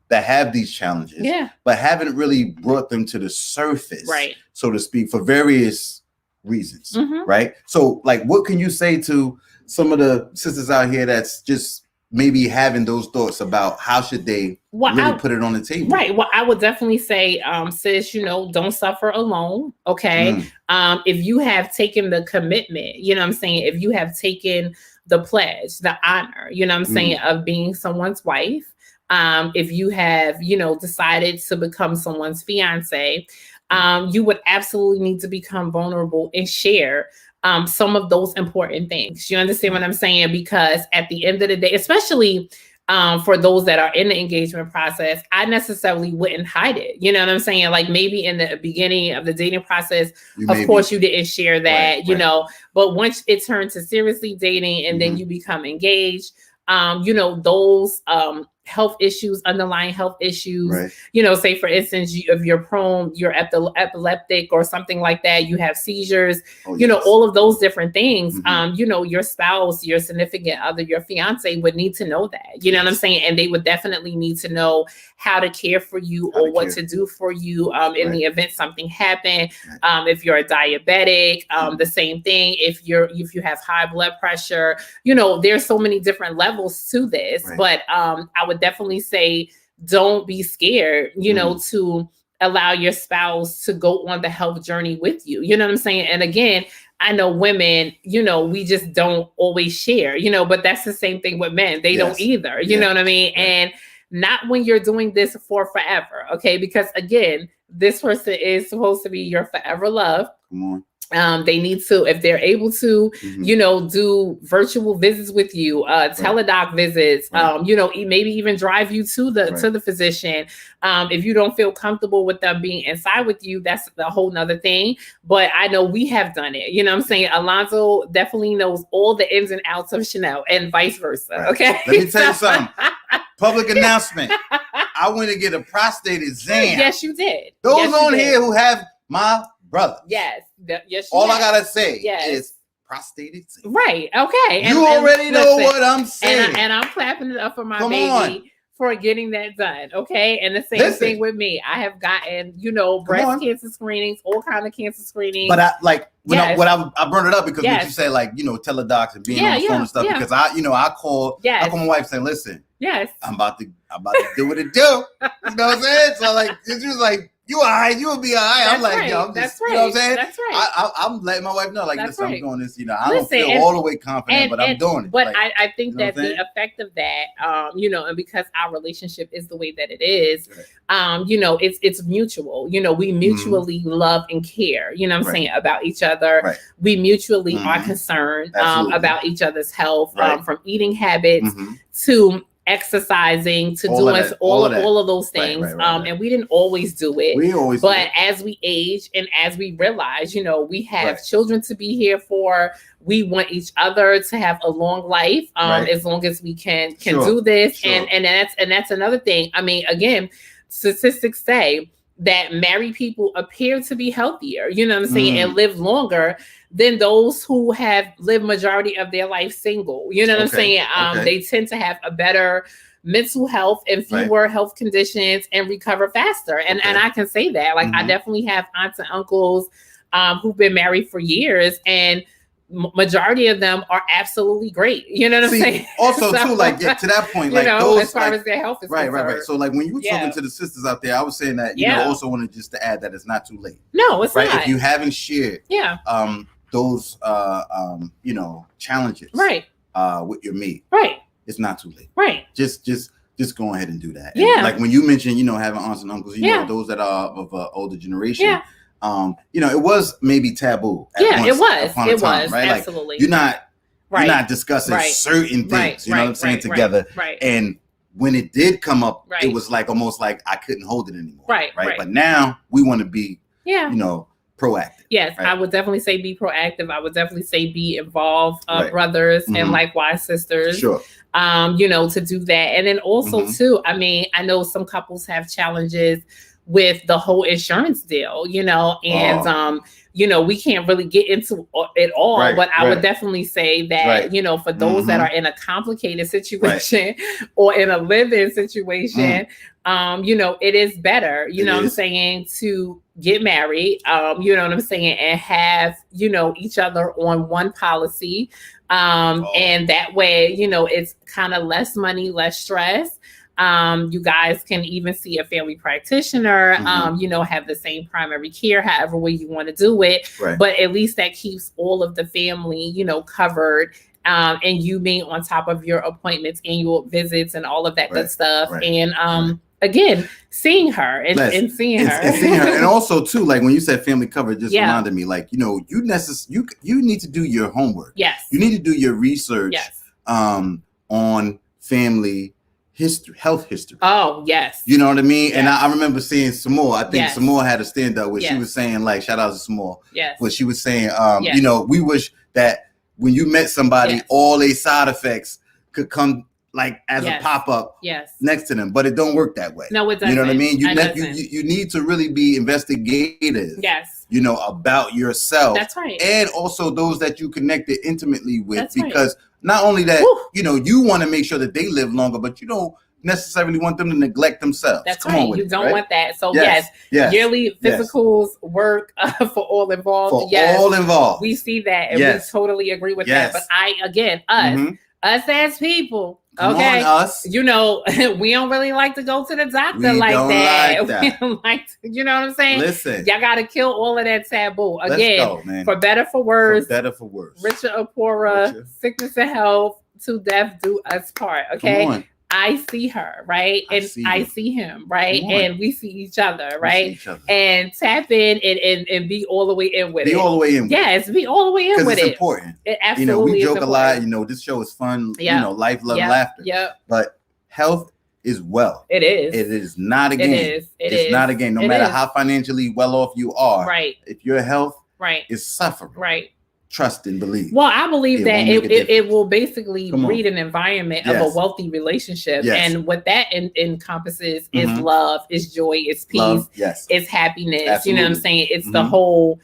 that have these challenges, but haven't really brought them to the surface, so to speak, for various reasons. Right. So, like, what can you say to some of the sisters out here that's just maybe having those thoughts about how should they really put it on the table? Well, I would definitely say, sis, you know, don't suffer alone. Okay. If you have taken the commitment, you know what I'm saying? If you have taken the pledge, the honor, you know what I'm saying, of being someone's wife, if you have, you know, decided to become someone's fiance, you would absolutely need to become vulnerable and share some of those important things. You understand what I'm saying? Because at the end of the day, especially for those that are in the engagement process, I necessarily wouldn't hide it. You know what I'm saying? Like, maybe in the beginning of the dating process, of course, you didn't share that, you know, but once it turned to seriously dating and then you become engaged, you know, those health issues, underlying health issues, you know, say for instance, if you're prone, you're epileptic or something like that, you have seizures, you know, all of those different things, you know, your spouse, your significant other, your fiance would need to know that, you know what I'm saying? And they would definitely need to know how to care for you or what to do for you in the event something happened. If you're a diabetic, the same thing. If you have high blood pressure, you know, there's so many different levels to this, but I would definitely say, don't be scared, you know, to allow your spouse to go on the health journey with you. You know what I'm saying? And again, I know women, we just don't always share, but that's the same thing with men. They don't either. You know what I mean? Yeah. And not when you're doing this for forever. Okay. Because again, this person is supposed to be your forever love. Come on. They need to, if they're able to, do virtual visits with you, teledoc visits, maybe even drive you to the physician. If you don't feel comfortable with them being inside with you, that's a whole nother thing. But I know we have done it. You know what I'm saying? Alonzo definitely knows all the ins and outs of Chanel and vice versa. Right. Okay. Let me tell you something. Public announcement. I went to get a prostate exam. Yes, you did. Those on here who have my brother. Yes. Yes. All I gotta say is prostate exam. Right. Okay. You already know what I'm saying. And I'm clapping it up for my baby for getting that done. Okay. And the same thing with me. I have gotten, breast cancer screenings, all kind of cancer screenings. But I brought it up because when you say teledocs and being on the phone and stuff, because I call my wife and say, listen, I'm about to do what it do. You know what I'm saying? So she was like, you all right, you will be all right. I'm like, yo, I'm just, you know what I'm saying? That's right. I'm letting my wife know, listen, I'm doing this, I don't feel all the way confident, but I'm doing it. But I think that the effect of that, and because our relationship is the way that it is, it's mutual. We mutually love and care, you know what I'm saying, about each other. Right. We mutually are concerned about each other's health, from eating habits to exercising, to doing all of those things. Right. And we didn't always do it. But as we age and as we realize, we have children to be here for, we want each other to have a long life, as long as we can do this. Sure. And that's another thing. I mean, again, statistics say that married people appear to be healthier, you know what I'm saying, and live longer than those who have lived majority of their life single. You know what I'm saying? They tend to have a better mental health and fewer health conditions and recover faster. And I can say that. I definitely have aunts and uncles who've been married for years, and majority of them are absolutely great. You know what I'm saying? Also, too, to that point, those, as far as their health is concerned. Right. So, when you were talking to the sisters out there, I was saying that you also wanted just to add that it's not too late. No, it's not. If you haven't shared, those challenges, with your mate, it's not too late. Right. Just go ahead and do that. Yeah. And when you mentioned, having aunts and uncles, those that are of older generation. Yeah. It was maybe taboo. It was right? Absolutely. You're not discussing certain things. You know what I'm saying? Together. Right. And when it did come up, it was almost like I couldn't hold it anymore. Right. But now we want to be, proactive. Yes, I would definitely say be proactive. I would definitely say be involved, brothers and likewise sisters. Sure. To do that. And then also too, I mean, I know some couples have challenges with the whole insurance deal, and we can't really get into it all, but I would definitely say that, for those that are in a complicated situation or in a live-in situation, it is better, what I'm saying, to get married, what I'm saying, and have, each other on one policy. And that way, it's kind of less money, less stress. You guys can even see a family practitioner, have the same primary care, however way you want to do it. Right. But at least that keeps all of the family, covered. And you being on top of your appointments, annual visits, and all of that good stuff. Right. And again, seeing her and seeing her. And also too, when you said family cover, it just reminded me, you need to do your homework. Yes. You need to do your research on family health history. Oh, yes. You know what I mean? Yes. And I remember seeing Samoa. I think Samoa had a stand up where she was saying, shout out to Samoa. Yes. But she was saying, we wish that when you met somebody, all their side effects could come as a pop-up next to them. But it don't work that way. No, it doesn't. You know what I mean? You need to really be investigative. Yes. About yourself. That's right. And also those that you connected intimately with. Because not only that, you want to make sure that they live longer, but you don't necessarily want them to neglect themselves. That's right. You don't want that. So yes. Yearly physicals work for all involved. All involved. We see that, and we totally agree with that. But us as people, Come on, us. You know, we don't really like to go to the doctor like that. We don't like to, you know what I'm saying? Listen. Y'all got to kill all of that taboo. Again, let's go, man. For better, for worse. For better, for worse. Richer or poorer, sickness and health, to death do us part. Okay. Come on. I see her, right? And I see him, right? And we see each other, right? And tap in and be all the way in with it. Be all the way in with it. Yes, be all the way in with it. It's important. It absolutely we joke a lot. You know, this show is fun. Yep. You know, life, love, laughter. Yep. But health is wealth. It is. It is not a game. It's not a game. No matter how financially well off you are. Right. If your health is suffering. Right. Trust and believe. Well, I believe that it will basically breed an environment of a wealthy relationship. Yes. And what that encompasses is love, is joy, is peace, love, is happiness. Absolutely. You know what I'm saying? It's the whole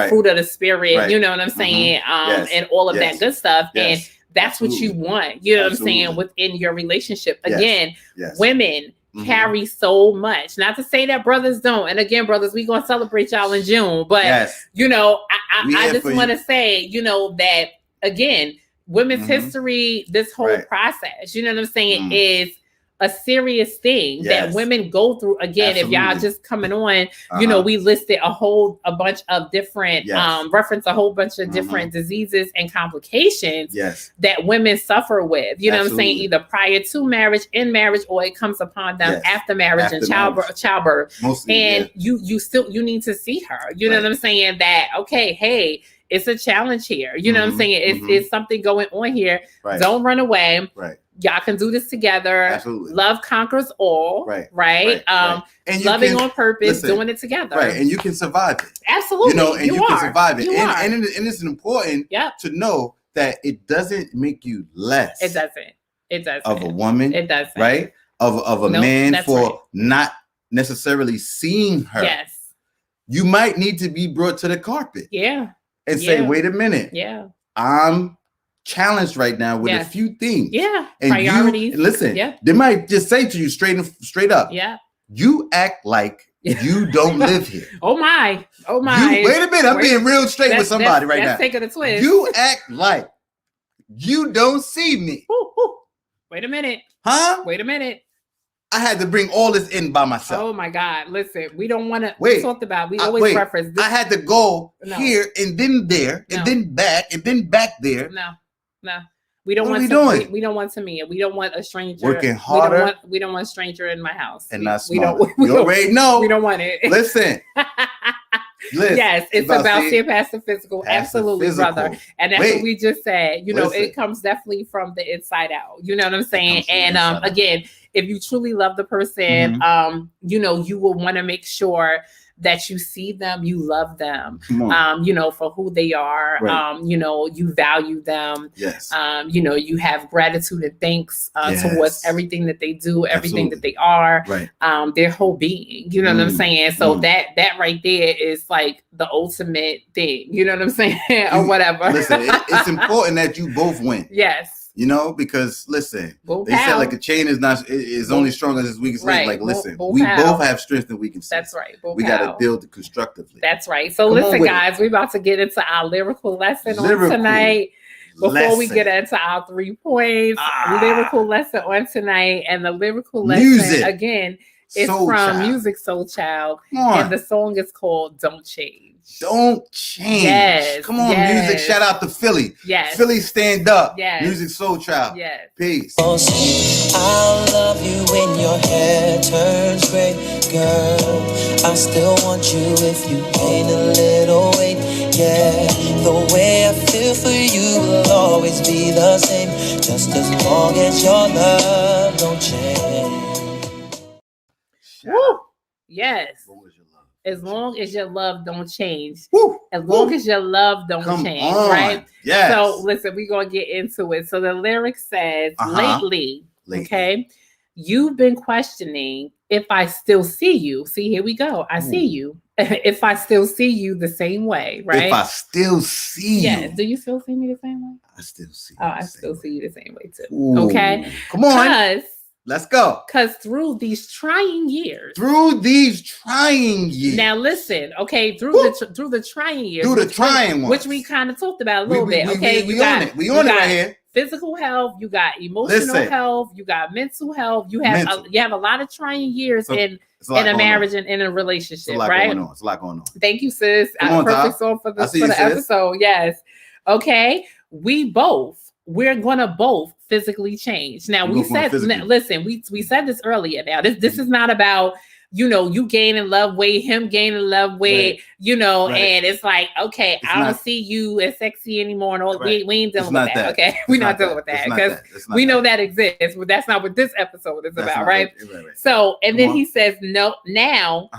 fruit of the spirit, you know what I'm saying? And all of that good stuff. And that's what you want, you know what I'm saying, within your relationship. Again, women carry so much. Not to say that brothers don't. And again, brothers, we're going to celebrate y'all in June. But, you know, I just want to say, you know, that, again, women's history, this whole process, you know what I'm saying, is a serious thing that women go through. Again, if y'all just coming on, you know, we listed a bunch of different, reference a whole bunch of different diseases and complications that women suffer with, you know what I'm saying, either prior to marriage, in marriage, or it comes upon them after marriage and childbirth. Mostly, and you need to see her, you know what I'm saying, that, okay, hey, it's a challenge here. You know what I'm saying? It's something going on here. Don't run away. Y'all can do this together. Absolutely. Love conquers all. Right. And loving on purpose, doing it together. Right. And you can survive it. Absolutely. You know, and you can survive it. And it's important to know that it doesn't make you less. It doesn't. Of a woman. It doesn't. Right? Of a man for not necessarily seeing her. Yes. You might need to be brought to the carpet. Yeah. And say, wait a minute. Yeah. I'm challenged right now with a few things. Yeah. And priorities. Listen, they might just say to you straight up. Yeah. You act like you don't live here. Oh my. Wait a minute. I'm being real straight with somebody right now. Taking a twist. You act like you don't see me. Wait a minute. Huh? Wait a minute. I had to bring all this in by myself. Oh my God. Listen, we don't want to we talked about, we always reference this. I had to go here and then there and then back and then back there. No. We don't want we don't want to meet. We don't want a stranger working harder. We don't want a stranger in my house. And not smart. We already know. We don't want it. Listen. Yes, it's about seeing past the physical. Absolutely, brother. And that's what we just said. You know, it comes definitely from the inside out. You know what I'm saying? And again, if you truly love the person, you know, you will want to make sure that you see them, you love them, you know, for who they are. You know, you value them. Yes. You know, you have gratitude and thanks towards everything that they do, everything that they are, their whole being. You know what I'm saying? So that right there is like the ultimate thing. You know what I'm saying? Or whatever. Listen, it's important that you both win. Yes. You know, because listen, they said like a chain is only strong as its weakest link. Like, listen, we both have strength and weaknesses. That's right. We got to build it constructively. That's right. So listen, guys, we're about to get into our lyrical lesson on tonight. Before we get into our 3 points, lyrical lesson on tonight, and the lyrical lesson again is from Music Soul Child, and the song is called "Don't Change." Don't change. Yes. Come on, music. Shout out to Philly. Yes. Philly, stand up. Yes. Music Soul Child. Yes. Peace. I love you when your hair turns gray, girl. I still want you if you gain a little weight. Yeah, the way I feel for you will always be the same, just as long as your love don't change. Woo. Yes. As long as your love don't change. Woo, as long as your love don't change, right? Yes. So listen, we're gonna get into it. So the lyric says, lately, okay, you've been questioning if I still see you. See, here we go. I see you. If I still see you the same way, right? If I still see you. Yeah. Do you still see me the same way? I still see you. Oh, I still see you the same way too. Ooh. Okay. Come on. Let's go. Because through these trying years. Now listen, okay, through the trying years. Through the trying ones. Which we kind of talked about a little bit. Okay. We on it. We on it right here. physical health, you got emotional health, you got mental health. You have a lot of trying years in a marriage and in a relationship, right? It's a lot going on. Thank you, sis. Perfect song for the episode. Yes. Okay. We're gonna both physically change. Now we said this earlier. Now this is not about you gaining love weight, him gaining love weight, and it's like, okay, I don't see you as sexy anymore. And all, we ain't dealing with that. Okay, we're not dealing with that because we know that exists, but that's not what this episode is about, right? So, and then he says, no, now,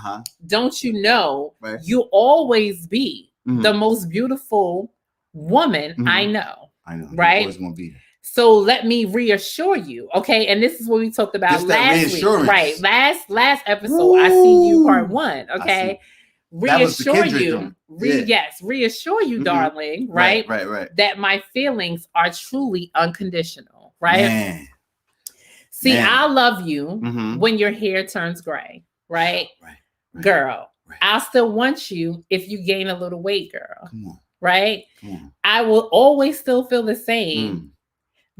don't you know, you'll always be the most beautiful woman I know. Right? Always gonna be. So let me reassure you, okay? And this is what we talked about last week, right? Last episode, Ooh. I See You Part 1, okay? Reassure you, reassure you, darling, right? Right. That my feelings are truly unconditional, right? See, I love you when your hair turns gray, right? Girl, I'll still want you if you gain a little weight, girl. Come on. Right? I will always still feel the same.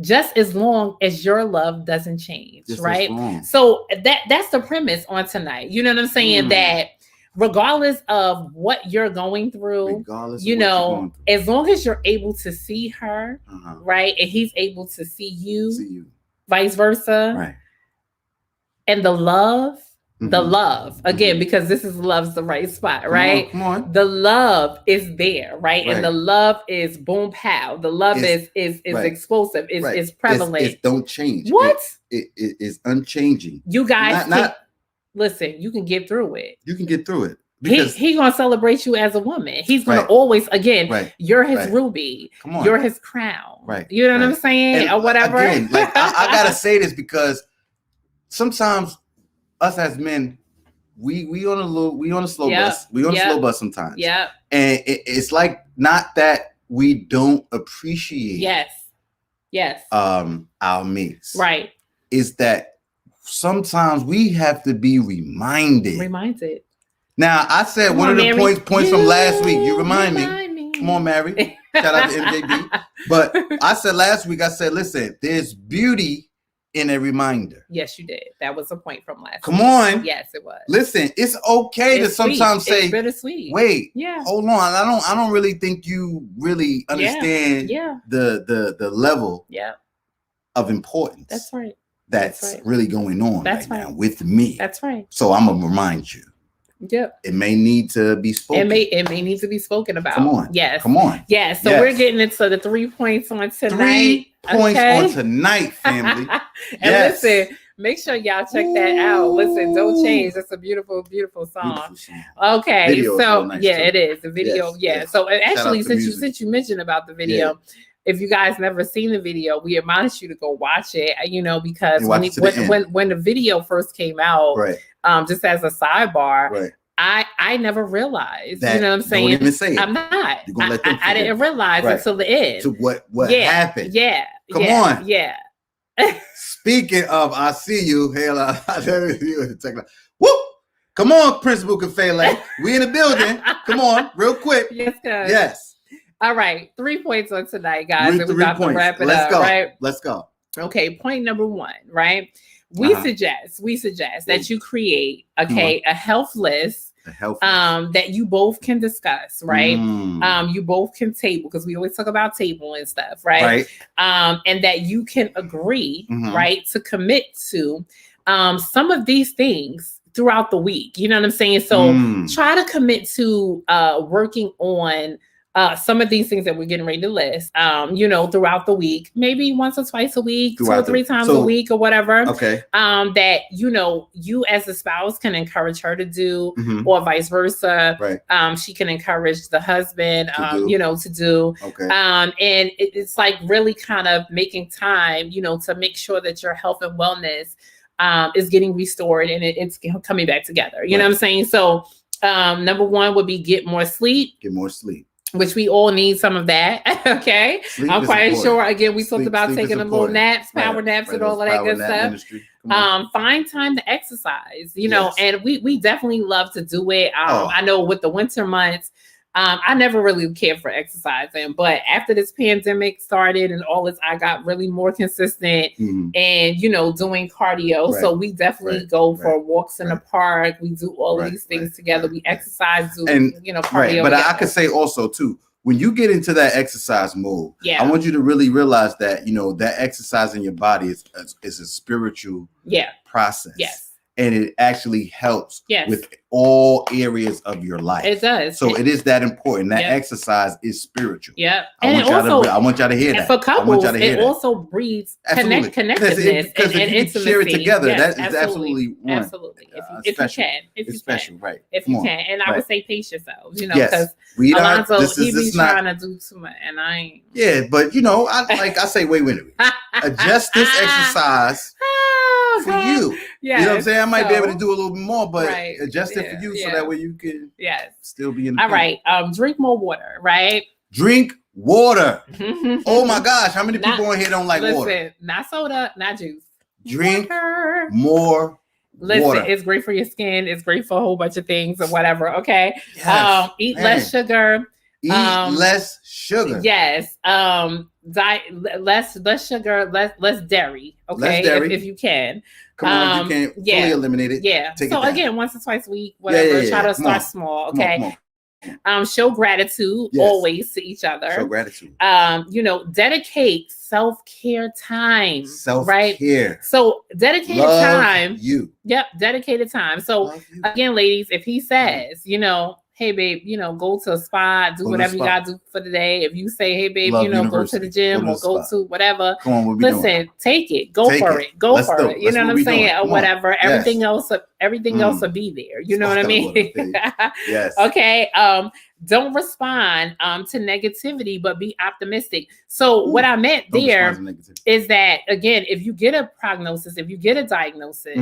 Just as long as your love doesn't change, right? So that's the premise on tonight. You know what I'm saying? That regardless of what you're going through, as long as you're able to see her, right? And he's able to see you, vice versa. Right. And the love, again, because this is love's the right spot, right? Come on. The love is there, right? And the love is boom pow. The love is explosive, is prevalent. It don't change. What? It is unchanging. You guys listen, you can get through it. You can get through it. Because he's gonna celebrate you as a woman. He's gonna always, again, you're his ruby. Come on. You're his crown. Right. You know what I'm saying? And or whatever. Again, like I gotta say this because sometimes us as men, we on a slow bus. We on a slow bus sometimes. Yeah. And it's like not that we don't appreciate Yes. Our mates. Right. Is that sometimes we have to be reminded. Now I said one of the points from last week. You remind me. Come on, Mary. Shout out to MJB. But I said last week, listen, there's beauty in a reminder. Yes, you did. That was a point from last Come on. Yes, it was. Listen, it's okay to sometimes say, it's bittersweet. Wait, hold on. I don't really think you really understand the level of importance. That's right. That's really going on now with me. That's right. So I'm gonna remind you. Yep. It may need to be spoken. It may need to be spoken about. Come on. Yes. Come on. Yes. So we're getting into the 3 points on tonight. 3 points on tonight, family. And listen, make sure y'all check that out. Listen, Don't Change. That's a beautiful, beautiful song. Okay. Video so nice it too. is. The video, yes. So actually, since you mentioned about the video, if you guys never seen the video, we admonish you to go watch it, because when the video first came out, just as a sidebar, I never realized, that, you know what I'm saying? Don't even say it. I'm not. I didn't realize right. until the end. To what happened. Yeah. Come on. Yeah. Speaking of, I see you. Hell, woo! Come on, Principal Kafele. We in the building. Come on, real quick. Yes, guys. Yes. All right. 3 points on tonight, guys. And we're about to wrap it up, right? Let's go. Okay. Point number 1, right? We suggest that you create, a health list. That you both can discuss, right? You both can table, because we always talk about table and stuff, right? And that you can agree, right, to commit to some of these things throughout the week. You know what I'm saying? So try to commit to working on some of these things that we're getting ready to list, throughout the week, maybe once or twice a week, 2 or 3 times a week or whatever. Okay. That, you as a spouse can encourage her to do, or vice versa. Right. She can encourage the husband, to do. Okay. And it's like really kind of making time, to make sure that your health and wellness is getting restored and it's coming back together. You know what I'm saying? So number 1 would be get more sleep. Get more sleep. Which we all need some of that. Okay. I'm quite sure. Again, we talked about taking a little naps, power naps, and all of that good stuff. Find time to exercise, and we definitely love to do it. I know with the winter months, I never really cared for exercising, but after this pandemic started and all this, I got really more consistent and, doing cardio. Right. So we definitely go for walks in the park. We do all of these things together. We exercise, do, cardio. Right. But I could say also too, when you get into that exercise mode, I want you to really realize that, that exercise in your body is a spiritual process. Yes. And it actually helps with all areas of your life. It does. So it is that important. That exercise is spiritual. Yeah. I want y'all to hear that. For couples, it also breeds connectedness because and if you share it together, that is absolutely one. Absolutely. If you can. It's special, right. If you can. And I would say pace yourselves, because Alonzo, he be trying to do too much and I ain't. Yeah, but I say, wait a minute. Adjust this exercise for you. Yeah, you know what I'm saying? I might be able to do a little bit more, but adjust it for you so that way you can still be in the all right. Drink more water, right? Drink water. Oh my gosh, how many people in here don't like water? Not soda, not juice. Drink more water. It's great for your skin. It's great for a whole bunch of things or whatever. Okay. Yes, eat less sugar. Eat less sugar. Yes. Diet less sugar, less dairy. Okay. Less dairy. If you can. Come on, you can't fully eliminate it. Yeah. So again, once or twice a week, whatever. Try to start small. Okay. Show gratitude always to each other. Show gratitude. Dedicate self-care time. Self-care. Right? So dedicated time. You. Yep, dedicated time. So again, ladies, if he says, hey babe, go to a spa, do whatever you gotta do for the day. If you say, hey babe, go to the gym or go to whatever. Come on, listen, take it. Go for it. Go for it. You know what I'm saying? Or whatever. Everything else will be there. You know what I mean? Yes. Okay. Don't respond to negativity, but be optimistic. So what I meant there is that, again, if you get a prognosis, if you get a diagnosis,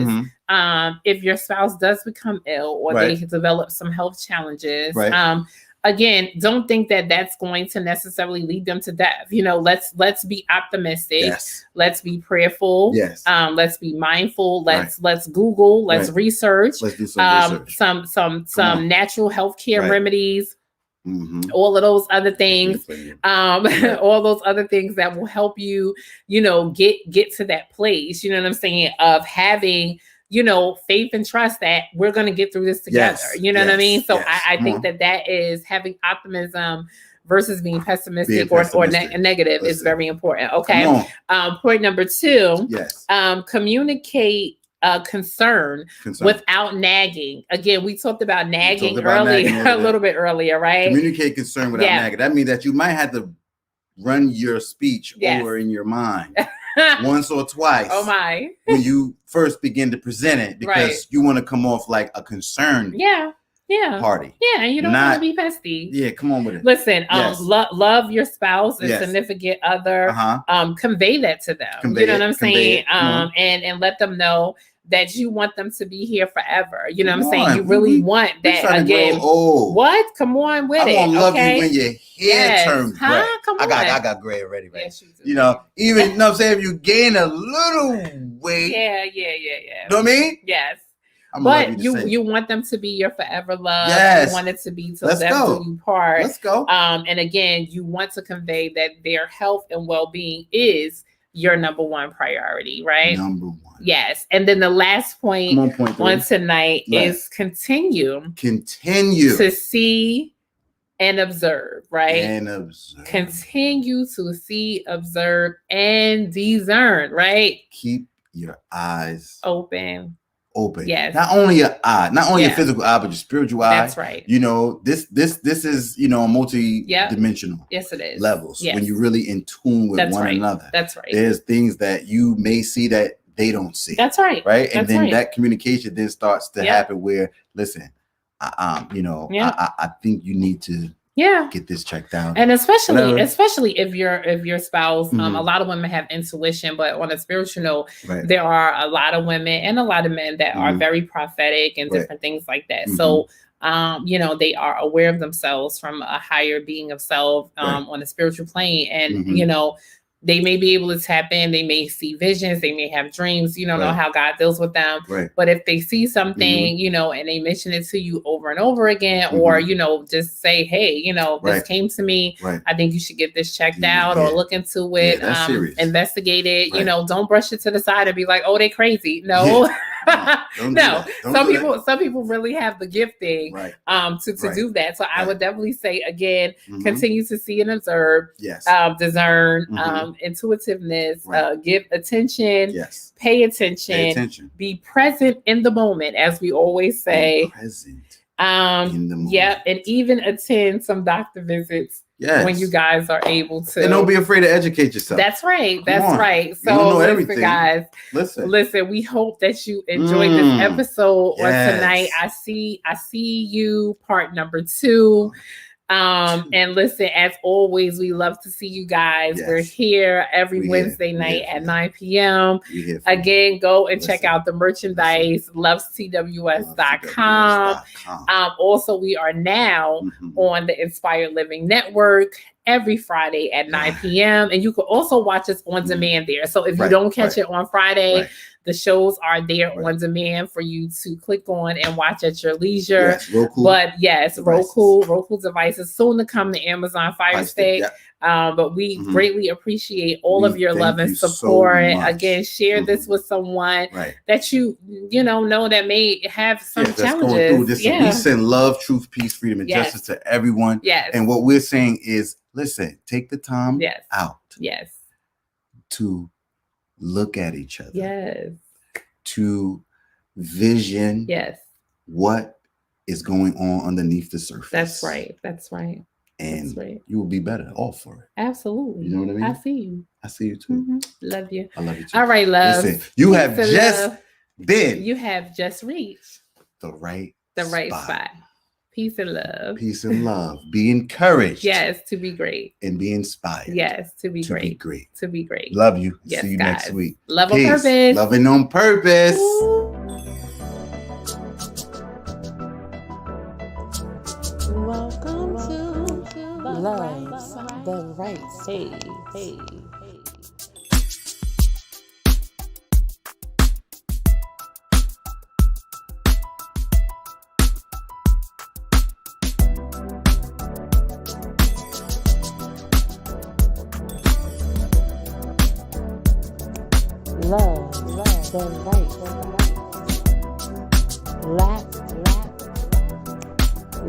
if your spouse does become ill or they develop some health challenges, again, don't think that that's going to necessarily lead them to death. Let's be optimistic. Yes. Let's be prayerful. Yes. Let's be mindful. Let's Google. Let's research. Let's do some research. Some natural healthcare remedies. All of those other things, all those other things that will help you, get to that place, you know what I'm saying, of having, faith and trust that we're going to get through this together. You know what I mean? So I think that is having optimism versus being pessimistic or negative is very important. Okay. Point number 2, communicate concern without nagging. Again, we talked about nagging earlier, a little bit earlier, right? Communicate concern without nagging. That means that you might have to run your speech over in your mind once or twice. Oh my! When you first begin to present it, because you want to come off like a concerned party. Yeah, and you don't want to be pesty. Yeah, come on with it. Listen, love your spouse and significant other. Convey that to them. You know what I'm saying? And let them know that you want them to be here forever. You know what I'm saying? You really want that again. What? Come on with it. I love you when your hair turns gray. Come on. I got gray already, right? Yes, you do. Even I'm saying if you gain a little weight. Yeah. You know what I mean? Yes. But you want them to be your forever love. Yes. You want it to be till death do you part. Let's go. And again, you want to convey that their health and well-being is your number one priority, right? Number one. Yes. And then the last point on tonight is continue to see and observe, right? And observe. Continue to see, observe, and discern, right? Keep your eyes open. Yes. Not only your eye, not only your physical eye, but your spiritual eye. That's right. This is, multi-dimensional. Yes, it is. Levels. Yes. When you're really in tune with one another. That's right. There's things that you may see that they don't see. That's right. Right. And then that communication then starts to happen where, listen, I think you need to get this checked out. And especially if your spouse, a lot of women have intuition, but on a spiritual note, there are a lot of women and a lot of men that are very prophetic and different things like that. So they are aware of themselves from a higher being of self on a spiritual plane. And they may be able to tap in. They may see visions. They may have dreams. You don't know how God deals with them. Right. But if they see something, you know, and they mention it to you over and over again, or, you know, just say, hey, you know, this came to me. Right. I think you should get this checked out or look into it, investigate it. You know, don't brush it to the side and be like, oh, they crazy. No. No. Some people really have the gifting to do that. So I would definitely say, again, continue to see and observe, discern, intuitiveness, give attention, pay attention, be present in the moment, as we always say. Be present in the moment. And even attend some doctor visits when you guys are able to. And don't be afraid to educate yourself. That's right. Right. So listen, guys. Listen, we hope that you enjoyed this episode or tonight. I see you, part number 2. And listen, as always, we love to see you guys. We're here every Wednesday night at 9 p.m. Again, go and check out the merchandise, lovestws.com. Also, we are now on the Inspired Living Network every Friday at 9 p.m. And you can also watch us on demand there. So if you don't catch it on Friday, the shows are there on demand for you to click on and watch at your leisure. Roku. But Roku devices soon to come to Amazon Fire Stick. But we greatly appreciate all of your love and support. So again, share this with someone that you know that may have some challenges. We send love, truth, peace, freedom, and justice to everyone. And what we're saying is, listen, take the time out. To look at each other. To vision. What is going on underneath the surface. That's right. And you will be better off for it. Absolutely. You know what I mean? I see you. I see you too. Love you. I love you too. All right, love. Listen, you have just reached the right spot. Peace and love. Peace and love. Be encouraged. Yes, to be great. And be inspired. Yes, to be great. To be great. Love you. Yes, see you guys. next week. Love on purpose. Loving on purpose. Welcome to Love's the Right Stage. Hey. Love the right.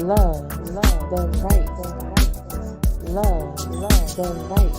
Love the right. Love the right.